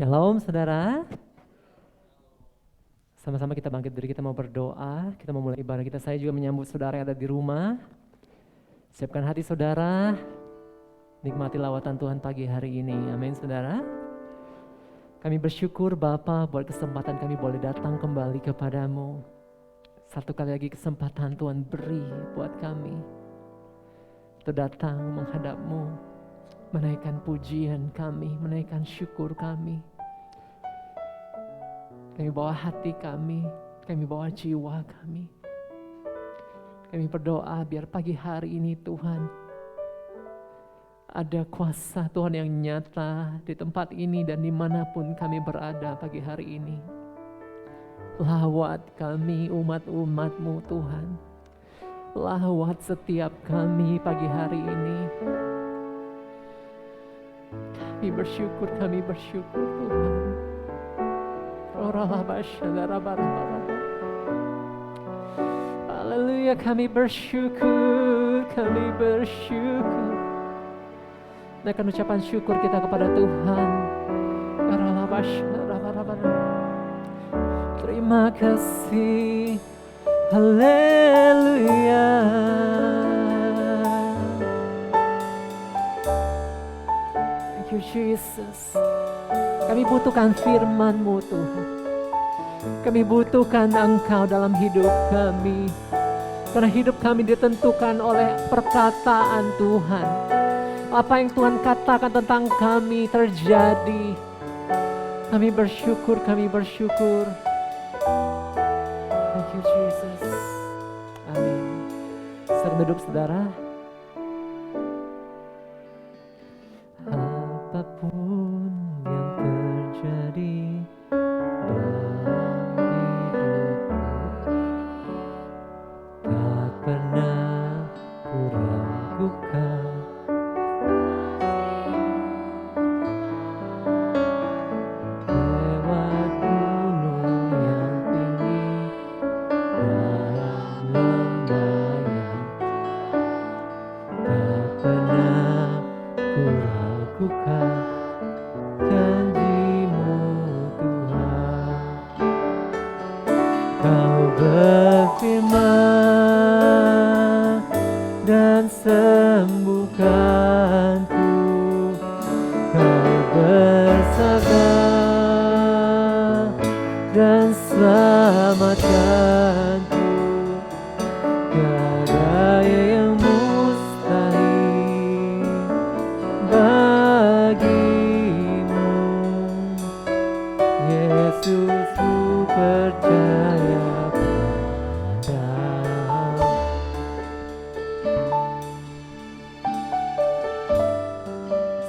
Shalom saudara. Sama-sama kita bangkit diri, kita mau berdoa, kita mau mulai ibadah kita. Saya juga menyambut saudara yang ada di rumah. Siapkan hati saudara, nikmati lawatan Tuhan pagi hari ini. Amin saudara. Kami bersyukur Bapa buat kesempatan kami boleh datang kembali kepadamu. Satu kali lagi kesempatan Tuhan beri buat kami untuk datang menghadap-Mu, menaikkan pujian kami, menaikkan syukur kami. Kami bawa hati kami bawa jiwa kami. Kami berdoa biar pagi hari ini Tuhan, ada kuasa Tuhan yang nyata di tempat ini dan dimanapun kami berada pagi hari ini. Lawat kami umat-umat-Mu Tuhan. Lawat setiap kami pagi hari ini. Kami bersyukur Tuhan. Haleluya, kami bersyukur. Naikkan ucapan syukur kita kepada Tuhan. Terima kasih. Haleluya. Thank you Jesus. Kami butuhkan firman-Mu Tuhan. Kami butuhkan Engkau dalam hidup kami. Karena hidup kami ditentukan oleh perkataan Tuhan. Apa yang Tuhan katakan tentang kami terjadi. Kami bersyukur. Thank you Jesus. Amin. Selamat duduk saudara. Apapun yang terjadi dalam hidupku, tak pernah ku ragukan. Lewat gunung yang tinggi, dalam lembah yang tak pernah ku ragukan janji-Mu Tuhan. Kau berfirman dan sembuhkanku. Kau bersabda dan selamatkanku. Tiada yang mustahil bagimu. Yesus, ku percaya padamu.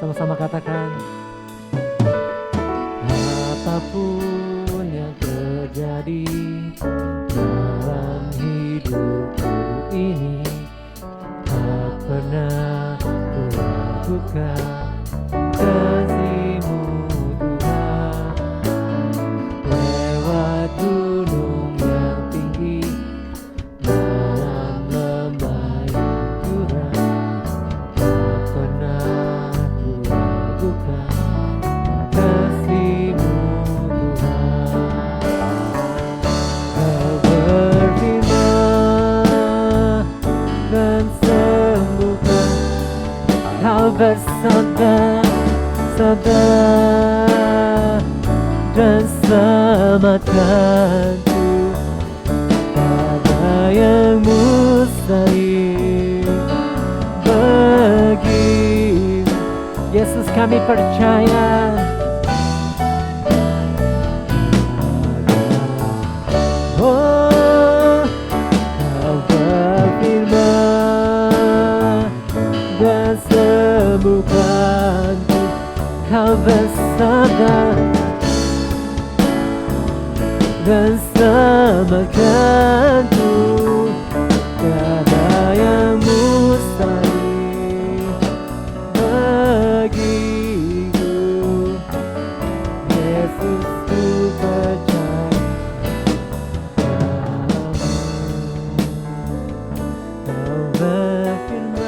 Sama-sama katakan. Apapun yang terjadi dalam hidupku ini, tak pernah ku ragukan janji-Mu Tuhan. Lewat gunung yang tinggi, dalam lembah yang curam, tak pernah ku ragukan kasih-Mu Tuhan. Kau berfirman dan sembuhkan. Kau bersabda dan selamatkanku. Tiada yang mustahil bagimu. Yesus, kami percaya. Oh, Kau berfirman dan sembuhkanku. Kau bersabda dan selamatkanku. Tiada yang mustahil bagiku. Yesus, ku percaya padamu. Kau berfirman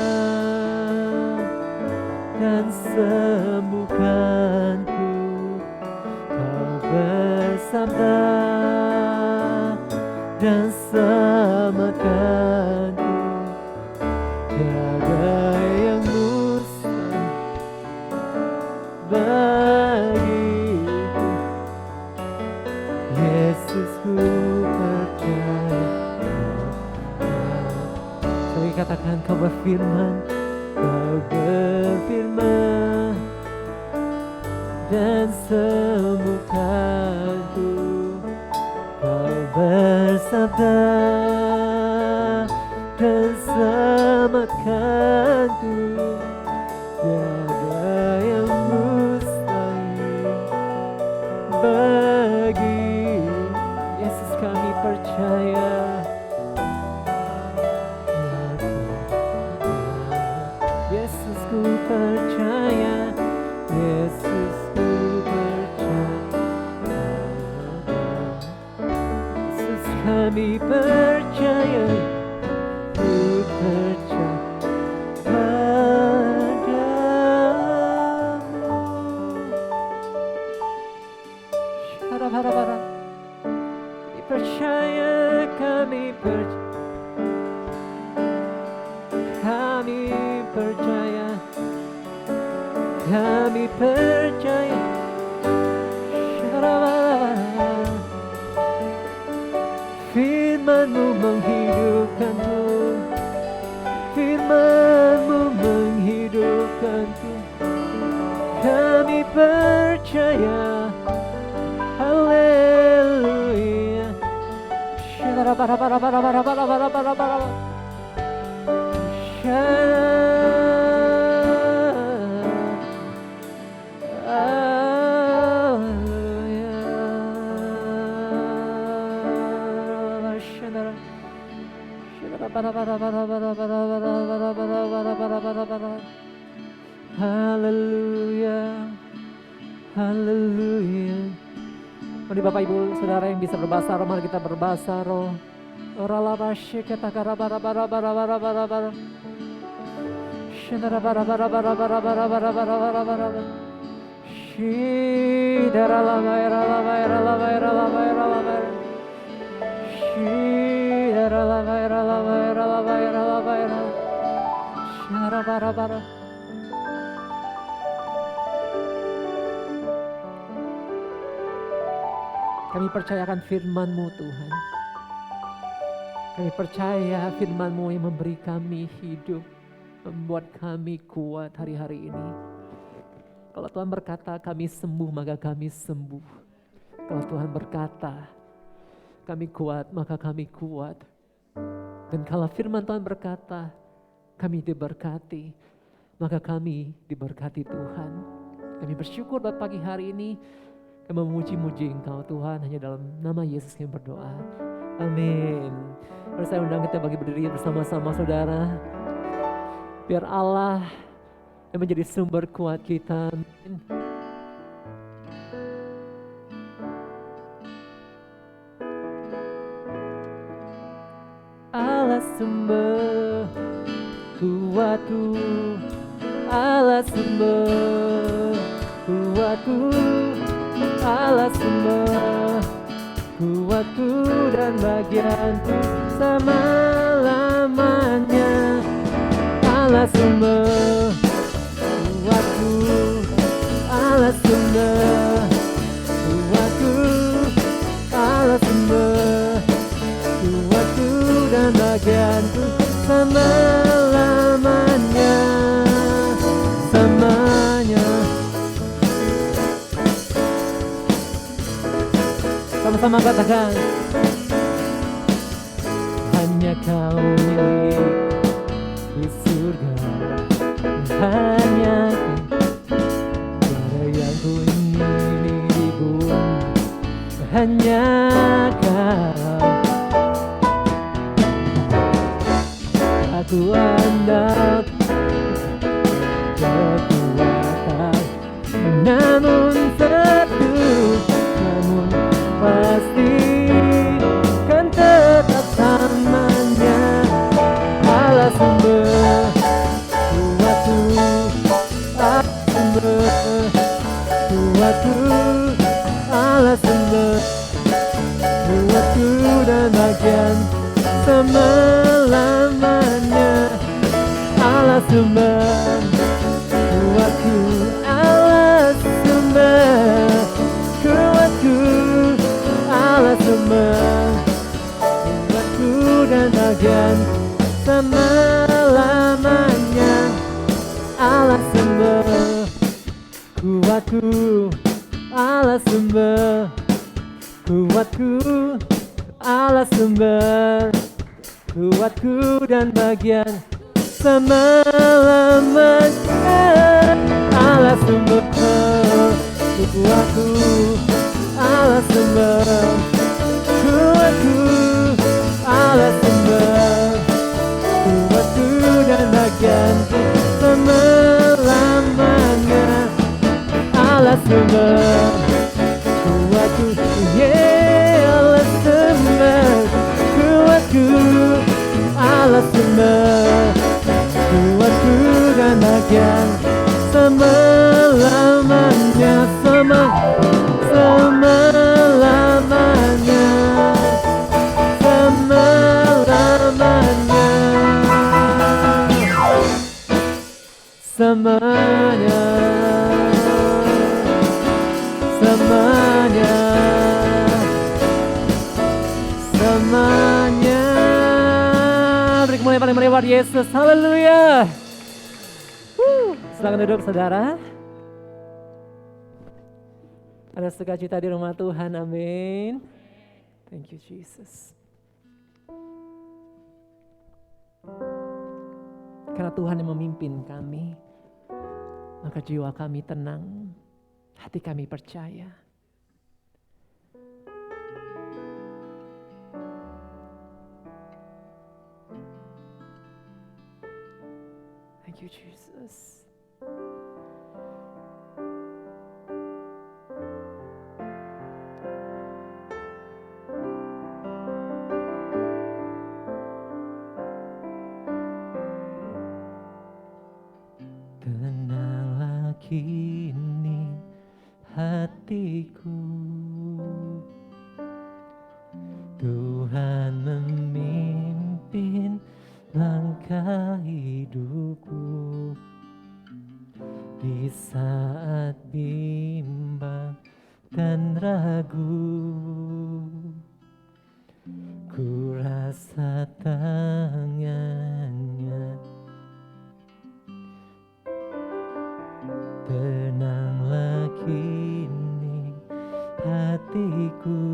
dan sembuhkanku. bersabda dan selamatkanku. Tiada yang mustahil bagiku. Yesus, ku percaya. Kami katakan, kau berfirman, kau berfirman dan sembuhkanku. Kau bersabda dan selamatkanku. Tiada yang mustahil bagi Yesus, kami percaya. Yesus, ku percaya. Yesus, ku percaya. Yesus, kami percaya. Ku percaya padamu. Harap-harap. Percaya, kami percaya. Kami percaya. Kami percaya. Firman-Mu menghidupkanku. Firman-Mu menghidupkanku. Kami percaya. Haleluya. Haleluya. Haleluya. Mari Bapak Ibu Saudara yang bisa berbahasa roh, mari kita berbahasa roh. Oralabashe katakara bara bara bara bara bara bara. Shendara bara bara bara bara bara bara bara bara bara. Shidara lava era lava era lava era lava era lava. Shidara lava era lava era lava era lava era. Shara bara bara. Kami percayakan firman-Mu Tuhan. Kami percaya firman-Mu yang memberi kami hidup, membuat kami kuat hari-hari ini. Kalau Tuhan berkata kami sembuh, maka kami sembuh. Kalau Tuhan berkata kami kuat, maka kami kuat. Dan kalau firman Tuhan berkata kami diberkati, maka kami diberkati Tuhan. Kami bersyukur buat pagi hari ini. Kami memuji-muji Engkau Tuhan, hanya dalam nama Yesus kami berdoa. Amin. Mari saya undang kita bagi berdiri bersama-sama saudara. Biar Allah yang menjadi sumber kuat kita. Amin. Allah sumber kuatku, Allah sumber kuatku, Allah sumber kuatku dan bagianku selama-lamanya. Allah sumber kuatku, Allah sumber kuatku, Allah sumber kuatku dan bagianku selama-lamanya, selamanya. Sama-sama katakan, hanya Kau milik di surga, hanya tiada yang ku ingini di bumi, hanya Kau. Aku andal kekuatan, namun teduh, namun pasti kan tetap samanya. Allah sumber kuatku, Allah sumber kuatku, Allah sumber Allah sembah, kuatku, Allah sembah, kuatku, Allah sembah, kuatku dan bagian selama-lamanya. Allah sembah, kuatku, Allah sembah, kuatku, Allah sembah, kuatku dan bagianku selama-lamanya. Allah sembah, kuatku, Allah sembah, kuatku, Allah sembah, kuatku dan bagian selama-lamanya, selama-lamanya, selama-lamanya, semuanya, semuanya, semuanya. Beri kemuliaan paling meriah buat Yesus. Haleluya. Silakan duduk saudara. Ada sukacita di rumah Tuhan, amin. Thank you Jesus. Karena Tuhan yang memimpin kami, maka jiwa kami tenang, hati kami percaya. Thank you Jesus. Tenanglah kini hatiku, Tuhan memimpin langkah hidupku. Di saat bimbang dan ragu, ku rasa tangannya. Tenanglah kini hatiku,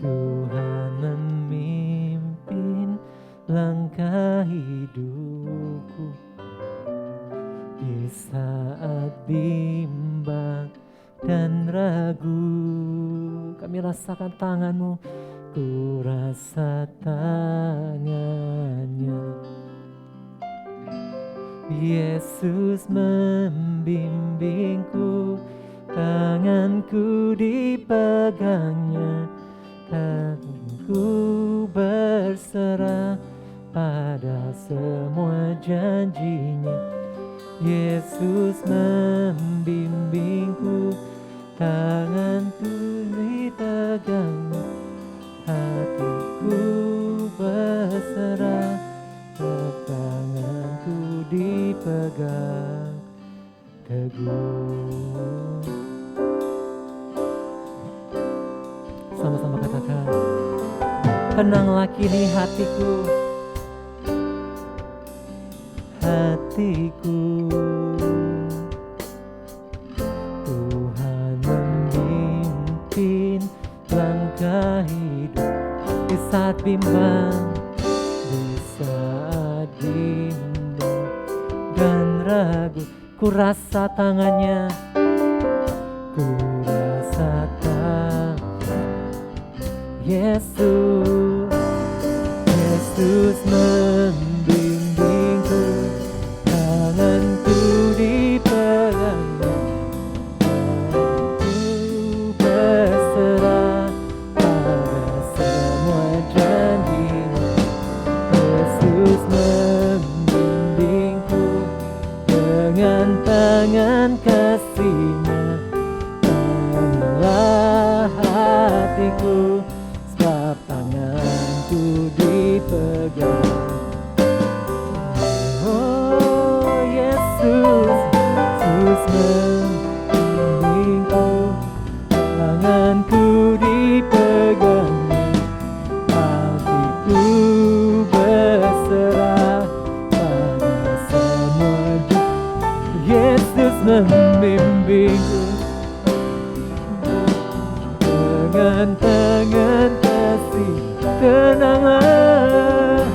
Tuhan memimpin langkah hidupku. Di saat bimbang dan ragu, kami rasakan tangan-Mu, ku rasa tangannya. Yesus membimbingku, tanganku dipegangnya, dan ku berserah pada semua janjinya. Yesus membimbingku, tanganku dipegangnya, hatiku berserah, tanganku dipegang teguh. Sama-sama katakan, tenanglah kini hatiku, hatiku, Tuhan memimpin langkah hidup. Di saat bimbang, di saat bimbang dan ragu, ku rasa tangannya, ku rasa tangan Yesus. Yesus membimbingku, tanganku dipegangnya, ku berserah pada semua janjinya. Yesus membimbingku dengan tangan kasih-Nya. Tenanglah hatiku, sebab tanganku dipegang. Oh Yesus, Yesus membimbingku, tanganku dipegang, hatiku berserah pada membimbingku dengan tangan kasih. Tenanglah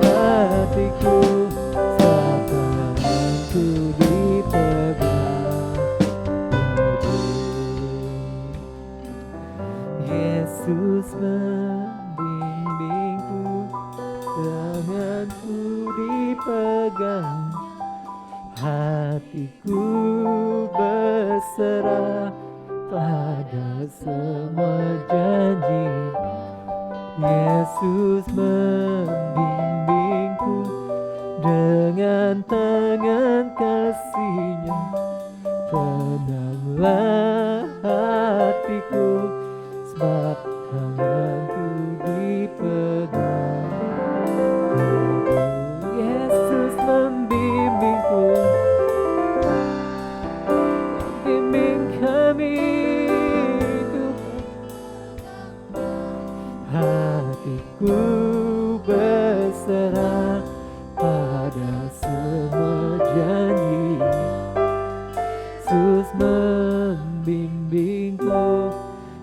hatiku, saat tanganku dipegang Yesus membimbingku, tanganku dipegang, hatiku berserah pada semua janji. Yesus membimbingku dengan tangan kasih-Nya. Tenanglah hatiku, sebab tanganku dipegang. Yesus membimbingku, membimbing kami, hatiku berserah pada semua janji. Yesus membimbingku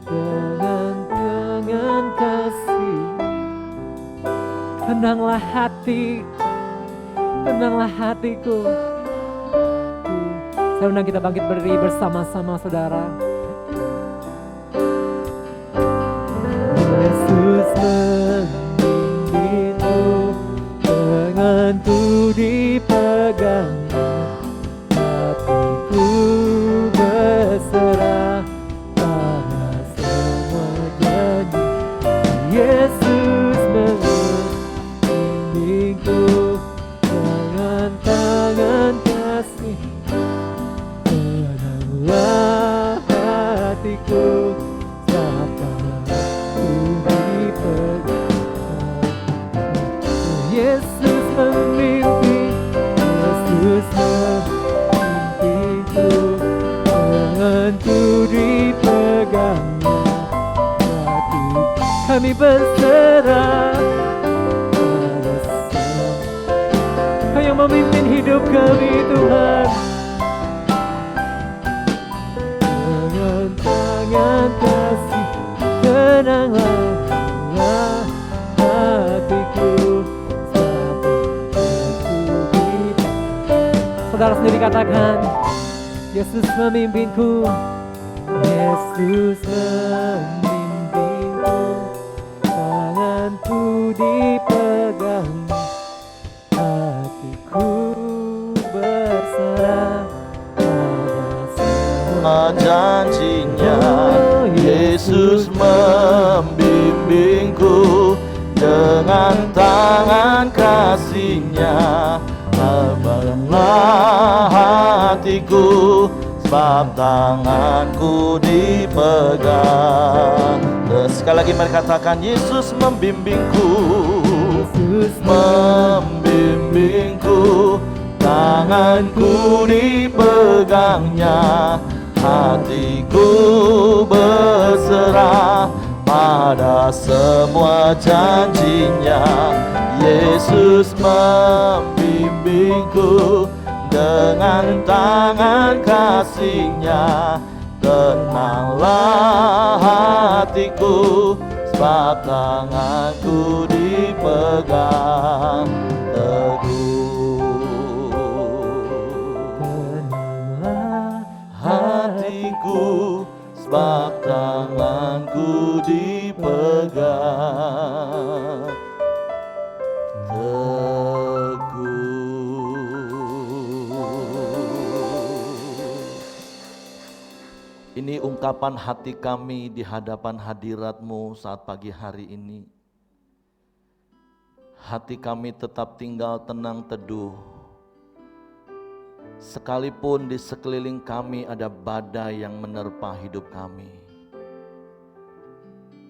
dengan tangan kasih. Tenanglah hati, tenanglah hatiku. Saya undang kita bangkit berdiri bersama-sama, saudara. Yesus membimbingku, tanganku dipegang, hatiku berserah pada semua janji. Yesus membimbingku dengan tangan kasih. Tenanglah hatiku, saat tanganku dipegang. Yesus membimbing, Yesus membimbingku, tanganku dipegangnya, hati kami berserah pada Sang. Kau yang memimpin hidup kami, Tuhan. Dengan tangan kasih, tenanglah hatiku, saudara sendiri katakan, Yesus memimpinku, Yesus memimpinku, tanganku dipegang, hatiku berserah pada semua janji-Nya. Yesus membimbingku dengan tangan kasih-Nya. Abanglah hatiku, sebab tanganku dipegang. Sekali lagi mari katakan, Yesus membimbingku, Yesus membimbingku, tanganku dipegangnya, hatiku berserah pada semua janji-Nya. Yesus membimbingku dengan tangan kasih-Nya. Tenanglah hatiku, sebab tanganku dipegang teguh. tenanglah Hatiku, sebab tanganku dipegang teguh. Ini ungkapan hati kami di hadapan hadirat-Mu saat pagi hari ini. Hati kami tetap tinggal tenang teduh, sekalipun di sekeliling kami ada badai yang menerpa hidup kami.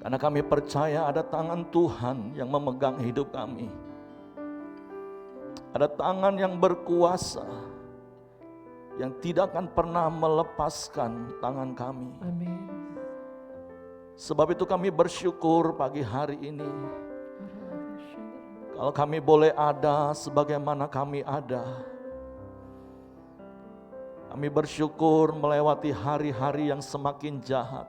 Karena kami percaya ada tangan Tuhan yang memegang hidup kami. Ada tangan yang berkuasa, yang tidak akan pernah melepaskan tangan kami. Amin. Sebab itu kami bersyukur pagi hari ini, kalau kami boleh ada sebagaimana kami ada. Kami bersyukur melewati hari-hari yang semakin jahat,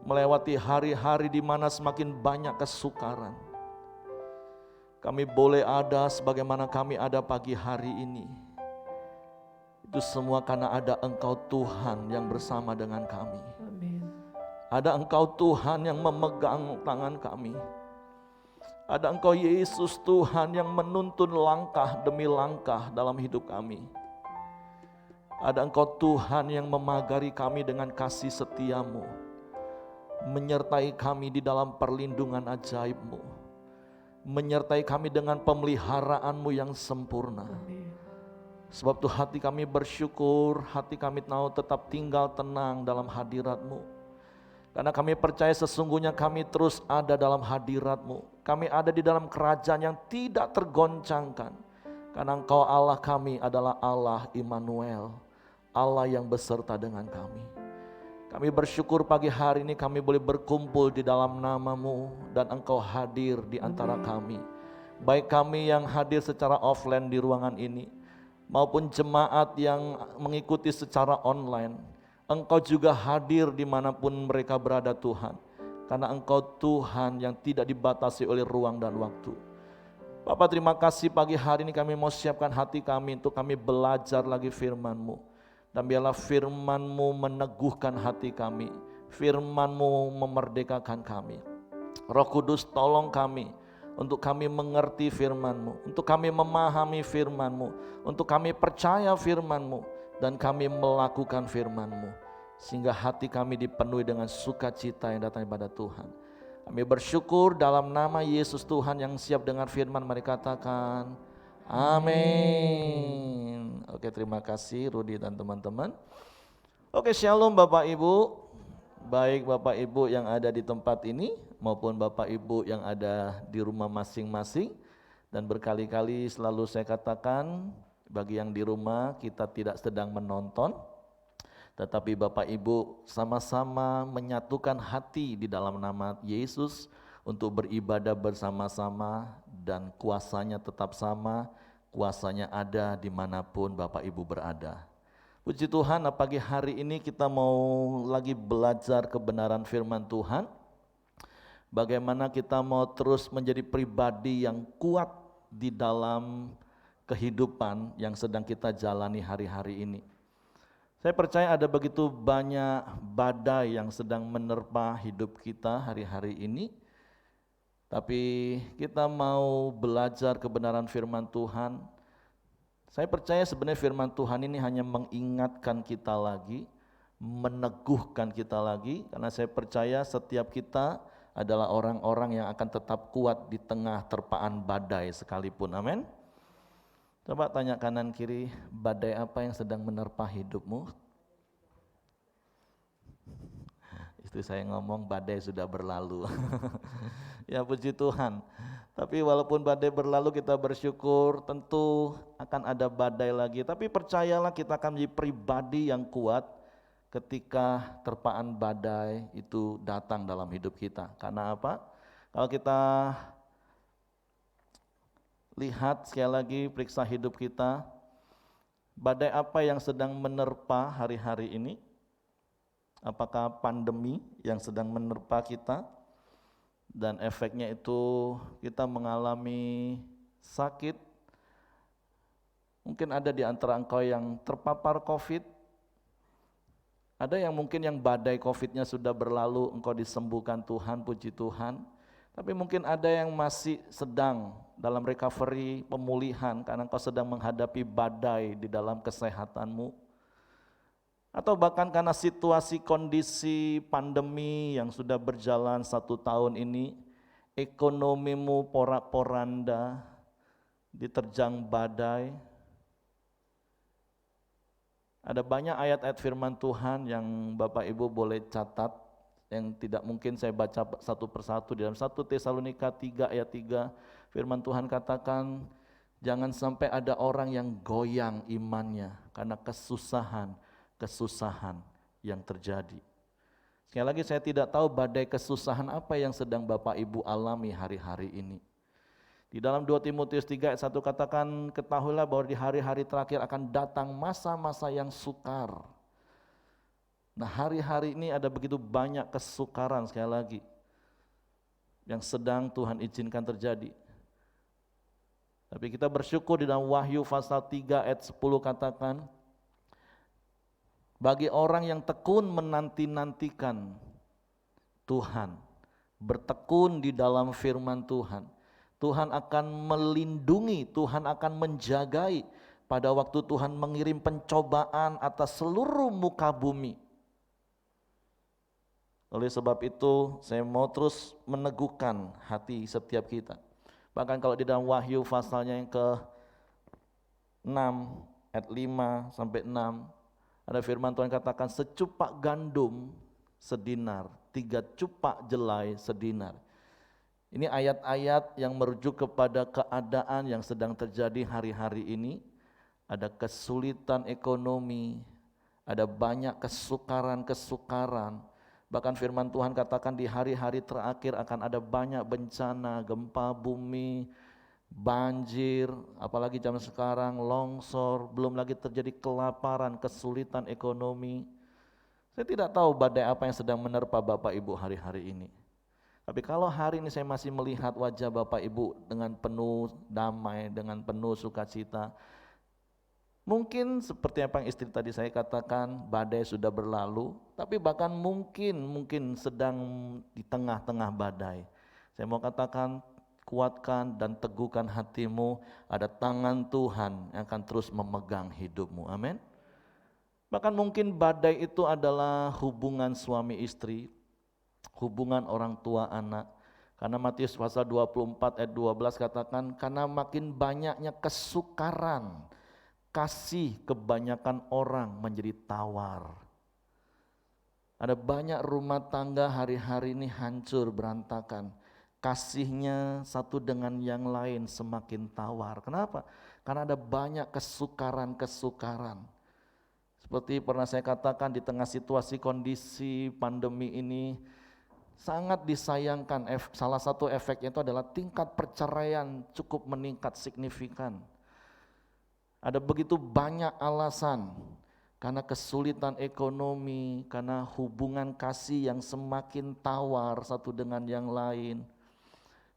melewati hari-hari di mana semakin banyak kesukaran. Kami boleh ada sebagaimana kami ada pagi hari ini. Itu semua karena ada Engkau Tuhan yang bersama dengan kami. Amin. Ada Engkau Tuhan yang memegang tangan kami. Ada Engkau Yesus Tuhan yang menuntun langkah demi langkah dalam hidup kami. Ada Engkau Tuhan yang memagari kami dengan kasih setia-Mu, menyertai kami di dalam perlindungan ajaib-Mu, menyertai kami dengan pemeliharaan-Mu yang sempurna. Amin. Sebab itu hati kami bersyukur, hati kami mau tetap tinggal tenang dalam hadirat-Mu. Karena kami percaya sesungguhnya kami terus ada dalam hadirat-Mu. Kami ada di dalam kerajaan yang tidak tergoncangkan. Karena Engkau Allah kami adalah Allah Immanuel, Allah yang beserta dengan kami. Kami bersyukur pagi hari ini kami boleh berkumpul di dalam nama-Mu dan Engkau hadir di antara kami. Baik kami yang hadir secara offline di ruangan ini, maupun jemaat yang mengikuti secara online. Engkau juga hadir dimanapun mereka berada Tuhan. Karena Engkau Tuhan yang tidak dibatasi oleh ruang dan waktu. Bapak terima kasih pagi hari ini kami mau siapkan hati kami untuk kami belajar lagi firman-Mu. Dan biarlah firman-Mu meneguhkan hati kami, firman-Mu memerdekakan kami. Roh Kudus tolong kami untuk kami mengerti firman-Mu, untuk kami memahami firman-Mu, untuk kami percaya firman-Mu, dan kami melakukan firman-Mu. Sehingga hati kami dipenuhi dengan sukacita yang datang daripada Tuhan. Kami bersyukur dalam nama Yesus Tuhan yang siap dengar firman, mari katakan amin. Oke, terima kasih Rudi dan teman-teman. Oke, shalom Bapak Ibu. Baik Bapak Ibu yang ada di tempat ini maupun Bapak Ibu yang ada di rumah masing-masing. Dan berkali-kali selalu saya katakan, bagi yang di rumah kita tidak sedang menonton, tetapi Bapak Ibu sama-sama menyatukan hati di dalam nama Yesus untuk beribadah bersama-sama, dan kuasanya tetap sama, kuasanya ada dimanapun Bapak Ibu berada. Puji Tuhan, pagi hari ini kita mau lagi belajar kebenaran firman Tuhan. Bagaimana kita mau terus menjadi pribadi yang kuat di dalam kehidupan yang sedang kita jalani hari-hari ini. Saya percaya ada begitu banyak badai yang sedang menerpa hidup kita hari-hari ini. Tapi kita mau belajar kebenaran firman Tuhan. Saya percaya sebenarnya firman Tuhan ini hanya mengingatkan kita lagi, meneguhkan kita lagi, karena saya percaya setiap kita adalah orang-orang yang akan tetap kuat di tengah terpaan badai sekalipun. Amin. Coba tanya kanan kiri, badai apa yang sedang menerpa hidupmu? Istri saya ngomong badai sudah berlalu. Ya puji Tuhan. Tapi walaupun badai berlalu kita bersyukur, tentu akan ada badai lagi. Tapi percayalah kita akan menjadi pribadi yang kuat ketika terpaan badai itu datang dalam hidup kita. Karena apa? Kalau kita lihat sekali lagi, periksa hidup kita, badai apa yang sedang menerpa hari-hari ini? Apakah pandemi yang sedang menerpa kita? Dan efeknya itu kita mengalami sakit. Mungkin ada di antara engkau yang terpapar COVID. Ada yang mungkin yang badai COVID-nya sudah berlalu, engkau disembuhkan Tuhan, puji Tuhan. Tapi mungkin ada yang masih sedang dalam recovery, pemulihan, karena engkau sedang menghadapi badai di dalam kesehatanmu. Atau bahkan karena situasi kondisi pandemi yang sudah berjalan 1 tahun ini, ekonomimu porak-poranda, diterjang badai. Ada banyak ayat-ayat firman Tuhan yang Bapak Ibu boleh catat, yang tidak mungkin saya baca satu persatu. Di dalam 1 Tesalonika 3 ayat 3, firman Tuhan katakan, jangan sampai ada orang yang goyang imannya karena kesusahan yang terjadi. Sekali lagi saya tidak tahu badai kesusahan apa yang sedang Bapak Ibu alami hari-hari ini. Di dalam 2 Timotius 3 ayat 1 katakan, ketahuilah bahwa di hari-hari terakhir akan datang masa-masa yang sukar. Nah, hari-hari ini ada begitu banyak kesukaran sekali lagi yang sedang Tuhan izinkan terjadi. Tapi kita bersyukur di dalam Wahyu pasal 3 ayat 10 katakan, bagi orang yang tekun menanti-nantikan Tuhan, bertekun di dalam firman Tuhan, Tuhan akan melindungi, Tuhan akan menjagai pada waktu Tuhan mengirim pencobaan atas seluruh muka bumi. Oleh sebab itu saya mau terus meneguhkan hati setiap kita. Bahkan kalau di dalam Wahyu pasalnya yang ke-6 ayat 5 sampai 6 ada firman Tuhan katakan, secupak gandum sedinar, 3 cupak jelai sedinar. Ini ayat-ayat yang merujuk kepada keadaan yang sedang terjadi hari-hari ini. Ada kesulitan ekonomi, ada banyak kesukaran-kesukaran. Bahkan firman Tuhan katakan di hari-hari terakhir akan ada banyak bencana, gempa bumi, banjir, apalagi zaman sekarang longsor, belum lagi terjadi kelaparan, kesulitan ekonomi. Saya tidak tahu badai apa yang sedang menerpa Bapak Ibu hari-hari ini. Tapi kalau hari ini saya masih melihat wajah Bapak Ibu dengan penuh damai, dengan penuh sukacita, mungkin seperti apa yang istri tadi saya katakan, badai sudah berlalu, tapi bahkan mungkin sedang di tengah-tengah badai. Saya mau katakan, kuatkan dan teguhkan hatimu, ada tangan Tuhan yang akan terus memegang hidupmu, amin. Bahkan mungkin badai itu adalah hubungan suami istri, hubungan orang tua anak. Karena Matius pasal 24 ayat 12 katakan, karena makin banyaknya kesukaran, kasih kebanyakan orang menjadi tawar. Ada banyak rumah tangga hari-hari ini hancur berantakan. Kasihnya satu dengan yang lain semakin tawar. Kenapa? Karena ada banyak kesukaran-kesukaran. Seperti pernah saya katakan di tengah situasi kondisi pandemi ini, sangat disayangkan, salah satu efeknya itu adalah tingkat perceraian cukup meningkat signifikan. Ada begitu banyak alasan, karena kesulitan ekonomi, karena hubungan kasih yang semakin tawar satu dengan yang lain.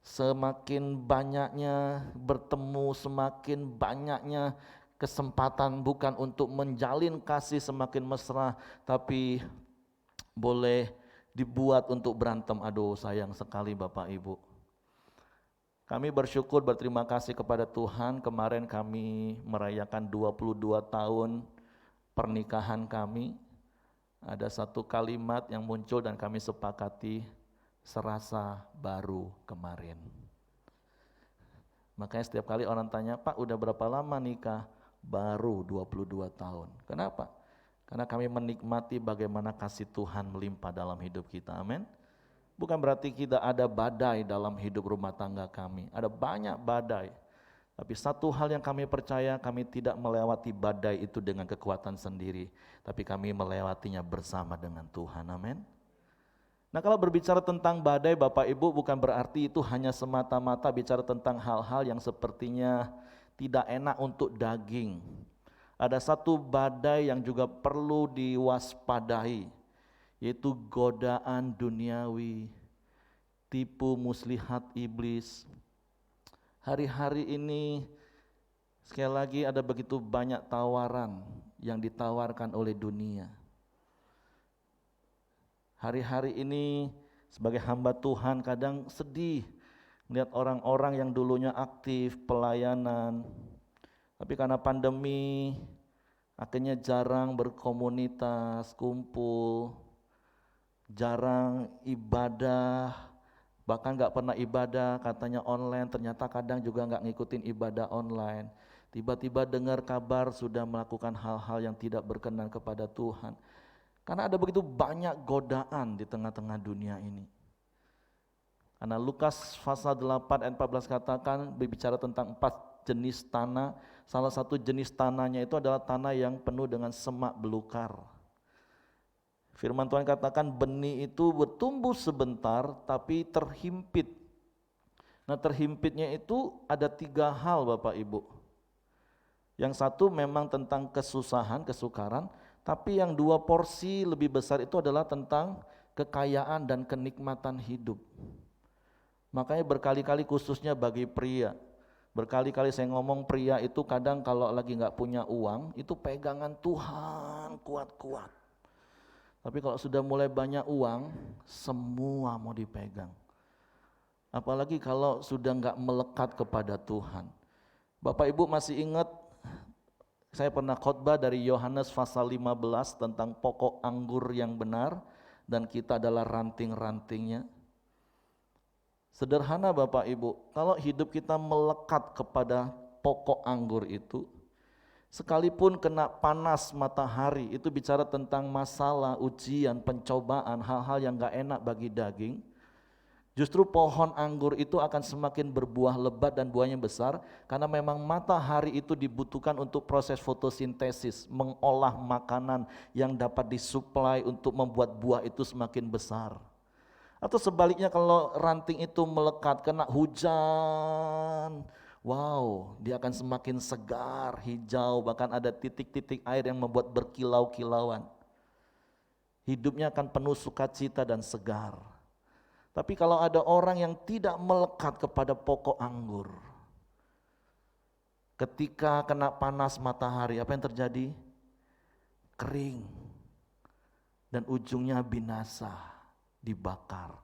Semakin banyaknya bertemu, semakin banyaknya kesempatan bukan untuk menjalin kasih semakin mesra, tapi boleh dibuat untuk berantem. Aduh, sayang sekali Bapak Ibu. Kami bersyukur, berterima kasih kepada Tuhan, kemarin kami merayakan 22 tahun pernikahan kami. Ada satu kalimat yang muncul dan kami sepakati, serasa baru kemarin. Makanya setiap kali orang tanya, Pak udah berapa lama nikah? Baru 22 tahun. Kenapa? Karena kami menikmati bagaimana kasih Tuhan melimpah dalam hidup kita, amin. Bukan berarti kita ada badai dalam hidup rumah tangga kami, ada banyak badai. Tapi satu hal yang kami percaya, kami tidak melewati badai itu dengan kekuatan sendiri, tapi kami melewatinya bersama dengan Tuhan, amin. Nah, kalau berbicara tentang badai Bapak Ibu, bukan berarti itu hanya semata-mata bicara tentang hal-hal yang sepertinya tidak enak untuk daging. Ada satu badai yang juga perlu diwaspadai, yaitu godaan duniawi, tipu muslihat iblis. Hari-hari ini sekali lagi ada begitu banyak tawaran yang ditawarkan oleh dunia. Hari-hari ini sebagai hamba Tuhan kadang sedih melihat orang-orang yang dulunya aktif pelayanan, tapi karena pandemi akhirnya jarang berkomunitas, kumpul, jarang ibadah, bahkan gak pernah ibadah, katanya online, ternyata kadang juga gak ngikutin ibadah online. Tiba-tiba dengar kabar sudah melakukan hal-hal yang tidak berkenan kepada Tuhan. Karena ada begitu banyak godaan di tengah-tengah dunia ini. Karena Lukas pasal 8 ayat 14 katakan, berbicara tentang 4 jenis tanah. Salah satu jenis tanahnya itu adalah tanah yang penuh dengan semak belukar. Firman Tuhan katakan benih itu bertumbuh sebentar tapi terhimpit. Nah, terhimpitnya itu ada 3 hal Bapak Ibu. Yang satu memang tentang kesusahan, kesukaran, tapi yang 2 porsi lebih besar itu adalah tentang kekayaan dan kenikmatan hidup. Makanya berkali-kali khususnya bagi pria, berkali-kali saya ngomong pria itu kadang kalau lagi nggak punya uang, itu pegangan Tuhan kuat-kuat. Tapi kalau sudah mulai banyak uang, semua mau dipegang. Apalagi kalau sudah nggak melekat kepada Tuhan. Bapak Ibu masih ingat, saya pernah khotbah dari Yohanes pasal 15 tentang pokok anggur yang benar, dan kita adalah ranting-rantingnya. Sederhana Bapak Ibu, kalau hidup kita melekat kepada pokok anggur itu, sekalipun kena panas matahari, itu bicara tentang masalah, ujian, pencobaan, hal-hal yang gak enak bagi daging, justru pohon anggur itu akan semakin berbuah lebat dan buahnya besar, karena memang matahari itu dibutuhkan untuk proses fotosintesis, mengolah makanan yang dapat disuplai untuk membuat buah itu semakin besar. Atau sebaliknya kalau ranting itu melekat, kena hujan, wow, dia akan semakin segar, hijau, bahkan ada titik-titik air yang membuat berkilau-kilauan. Hidupnya akan penuh sukacita dan segar. Tapi kalau ada orang yang tidak melekat kepada pokok anggur, ketika kena panas matahari, apa yang terjadi? Kering, dan ujungnya binasa, dibakar.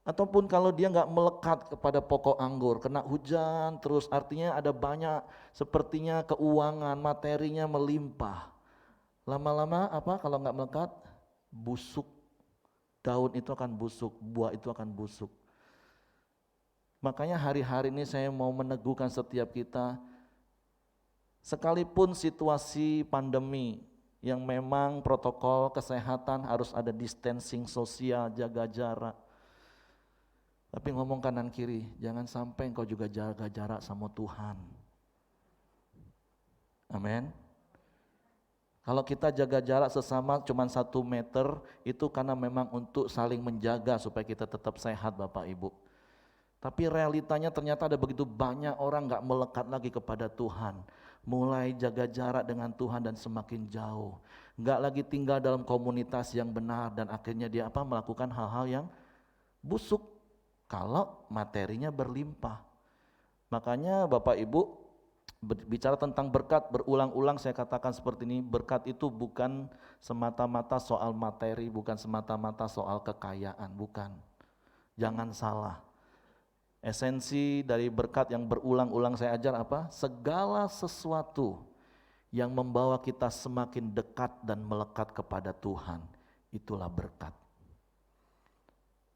Ataupun kalau dia nggak melekat kepada pokok anggur, kena hujan terus, artinya ada banyak, sepertinya keuangan, materinya melimpah. Lama-lama apa kalau nggak melekat? Busuk. Daun itu akan busuk, buah itu akan busuk. Makanya hari-hari ini saya mau meneguhkan setiap kita, sekalipun situasi pandemi yang memang protokol kesehatan harus ada distancing sosial, jaga jarak. Tapi ngomong kanan kiri, jangan sampai engkau juga jaga jarak sama Tuhan. Amin. Kalau kita jaga jarak sesama cuma 1 meter, itu karena memang untuk saling menjaga supaya kita tetap sehat Bapak Ibu. Tapi realitanya ternyata ada begitu banyak orang gak melekat lagi kepada Tuhan. Mulai jaga jarak dengan Tuhan dan semakin jauh. Gak lagi tinggal dalam komunitas yang benar, dan akhirnya dia melakukan hal-hal yang busuk kalau materinya berlimpah. Makanya Bapak Ibu, bicara tentang berkat, berulang-ulang saya katakan seperti ini, berkat itu bukan semata-mata soal materi, bukan semata-mata soal kekayaan, bukan. Jangan salah. Esensi dari berkat yang berulang-ulang saya ajar apa? Segala sesuatu yang membawa kita semakin dekat dan melekat kepada Tuhan, itulah berkat.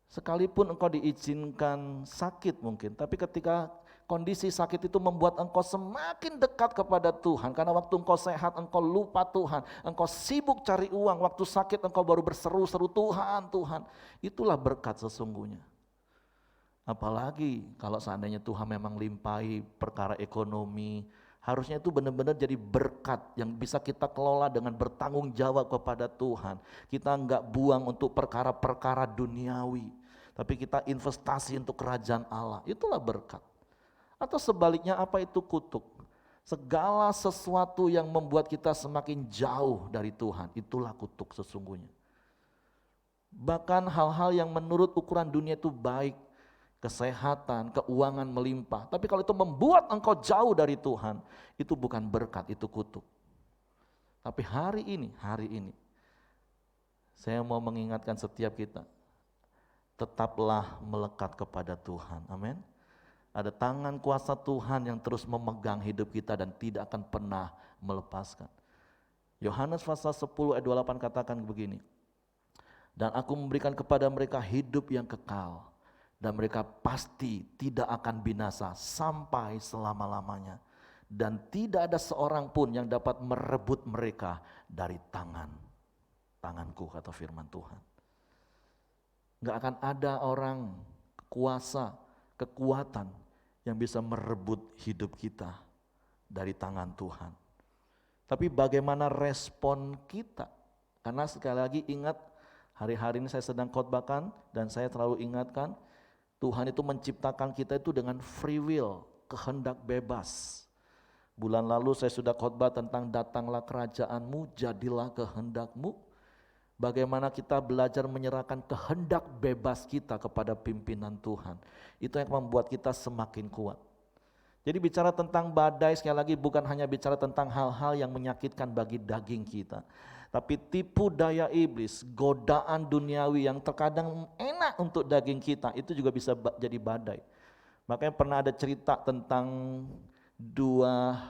Sekalipun engkau diizinkan sakit mungkin, tapi ketika kondisi sakit itu membuat engkau semakin dekat kepada Tuhan, karena waktu engkau sehat engkau lupa Tuhan, engkau sibuk cari uang, waktu sakit engkau baru berseru-seru Tuhan, Tuhan. Itulah berkat sesungguhnya. Apalagi kalau seandainya Tuhan memang limpahi perkara ekonomi, harusnya itu benar-benar jadi berkat yang bisa kita kelola dengan bertanggung jawab kepada Tuhan. Kita enggak buang untuk perkara-perkara duniawi, tapi kita investasi untuk kerajaan Allah, itulah berkat. Atau sebaliknya apa itu kutuk? Segala sesuatu yang membuat kita semakin jauh dari Tuhan, itulah kutuk sesungguhnya. Bahkan hal-hal yang menurut ukuran dunia itu baik, kesehatan, keuangan melimpah, tapi kalau itu membuat engkau jauh dari Tuhan, itu bukan berkat, itu kutuk. Tapi hari ini, saya mau mengingatkan setiap kita, tetaplah melekat kepada Tuhan, amin. Ada tangan kuasa Tuhan yang terus memegang hidup kita dan tidak akan pernah melepaskan. Yohanes pasal 10 ayat 28 katakan begini, dan aku memberikan kepada mereka hidup yang kekal, dan mereka pasti tidak akan binasa sampai selama-lamanya. Dan tidak ada seorang pun yang dapat merebut mereka dari tanganku, kata firman Tuhan. Gak akan ada orang, kuasa, kekuatan yang bisa merebut hidup kita dari tangan Tuhan. Tapi bagaimana respon kita? Karena sekali lagi ingat, hari-hari ini saya sedang khotbahkan dan saya terlalu ingatkan, Tuhan itu menciptakan kita itu dengan free will, kehendak bebas. Bulan lalu saya sudah khotbah tentang datanglah kerajaanmu, jadilah kehendakmu. Bagaimana kita belajar menyerahkan kehendak bebas kita kepada pimpinan Tuhan. Itu yang membuat kita semakin kuat. Jadi bicara tentang badai sekali lagi bukan hanya bicara tentang hal-hal yang menyakitkan bagi daging kita. Tapi tipu daya iblis, godaan duniawi yang terkadang enak untuk daging kita, itu juga bisa jadi badai. Makanya pernah ada cerita tentang dua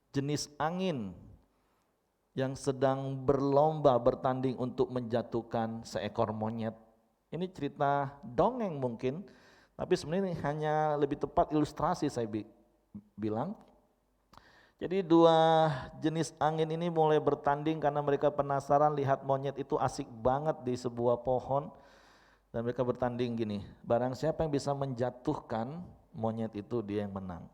jenis angin yang sedang berlomba bertanding untuk menjatuhkan seekor monyet. Ini cerita dongeng mungkin, tapi sebenarnya ini hanya lebih tepat ilustrasi saya bilang. Jadi dua jenis angin ini mulai bertanding karena mereka penasaran lihat monyet itu asik banget di sebuah pohon. Dan mereka bertanding gini, barang siapa yang bisa menjatuhkan monyet itu dia yang menang.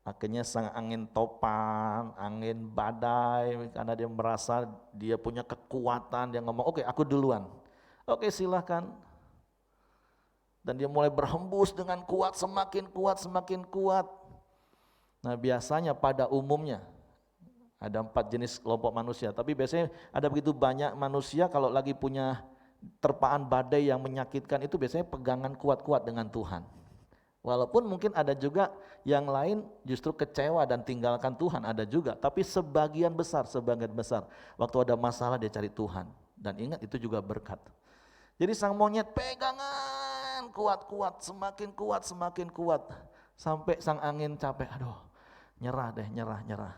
Akhirnya sang angin topan, angin badai, karena dia merasa dia punya kekuatan, dia ngomong, oke, aku duluan. Oke, silahkan. Dan dia mulai berhembus dengan kuat, semakin kuat, semakin kuat. Nah biasanya pada umumnya, ada 4 jenis kelompok manusia, tapi biasanya ada begitu banyak manusia kalau lagi punya terpaan badai yang menyakitkan itu biasanya pegangan kuat-kuat dengan Tuhan. Walaupun mungkin ada juga yang lain justru kecewa dan tinggalkan Tuhan, ada juga. Tapi sebagian besar waktu ada masalah dia cari Tuhan. Dan ingat itu juga berkat. Jadi sang monyet pegangan kuat-kuat, semakin kuat. Sampai sang angin capek, aduh nyerah.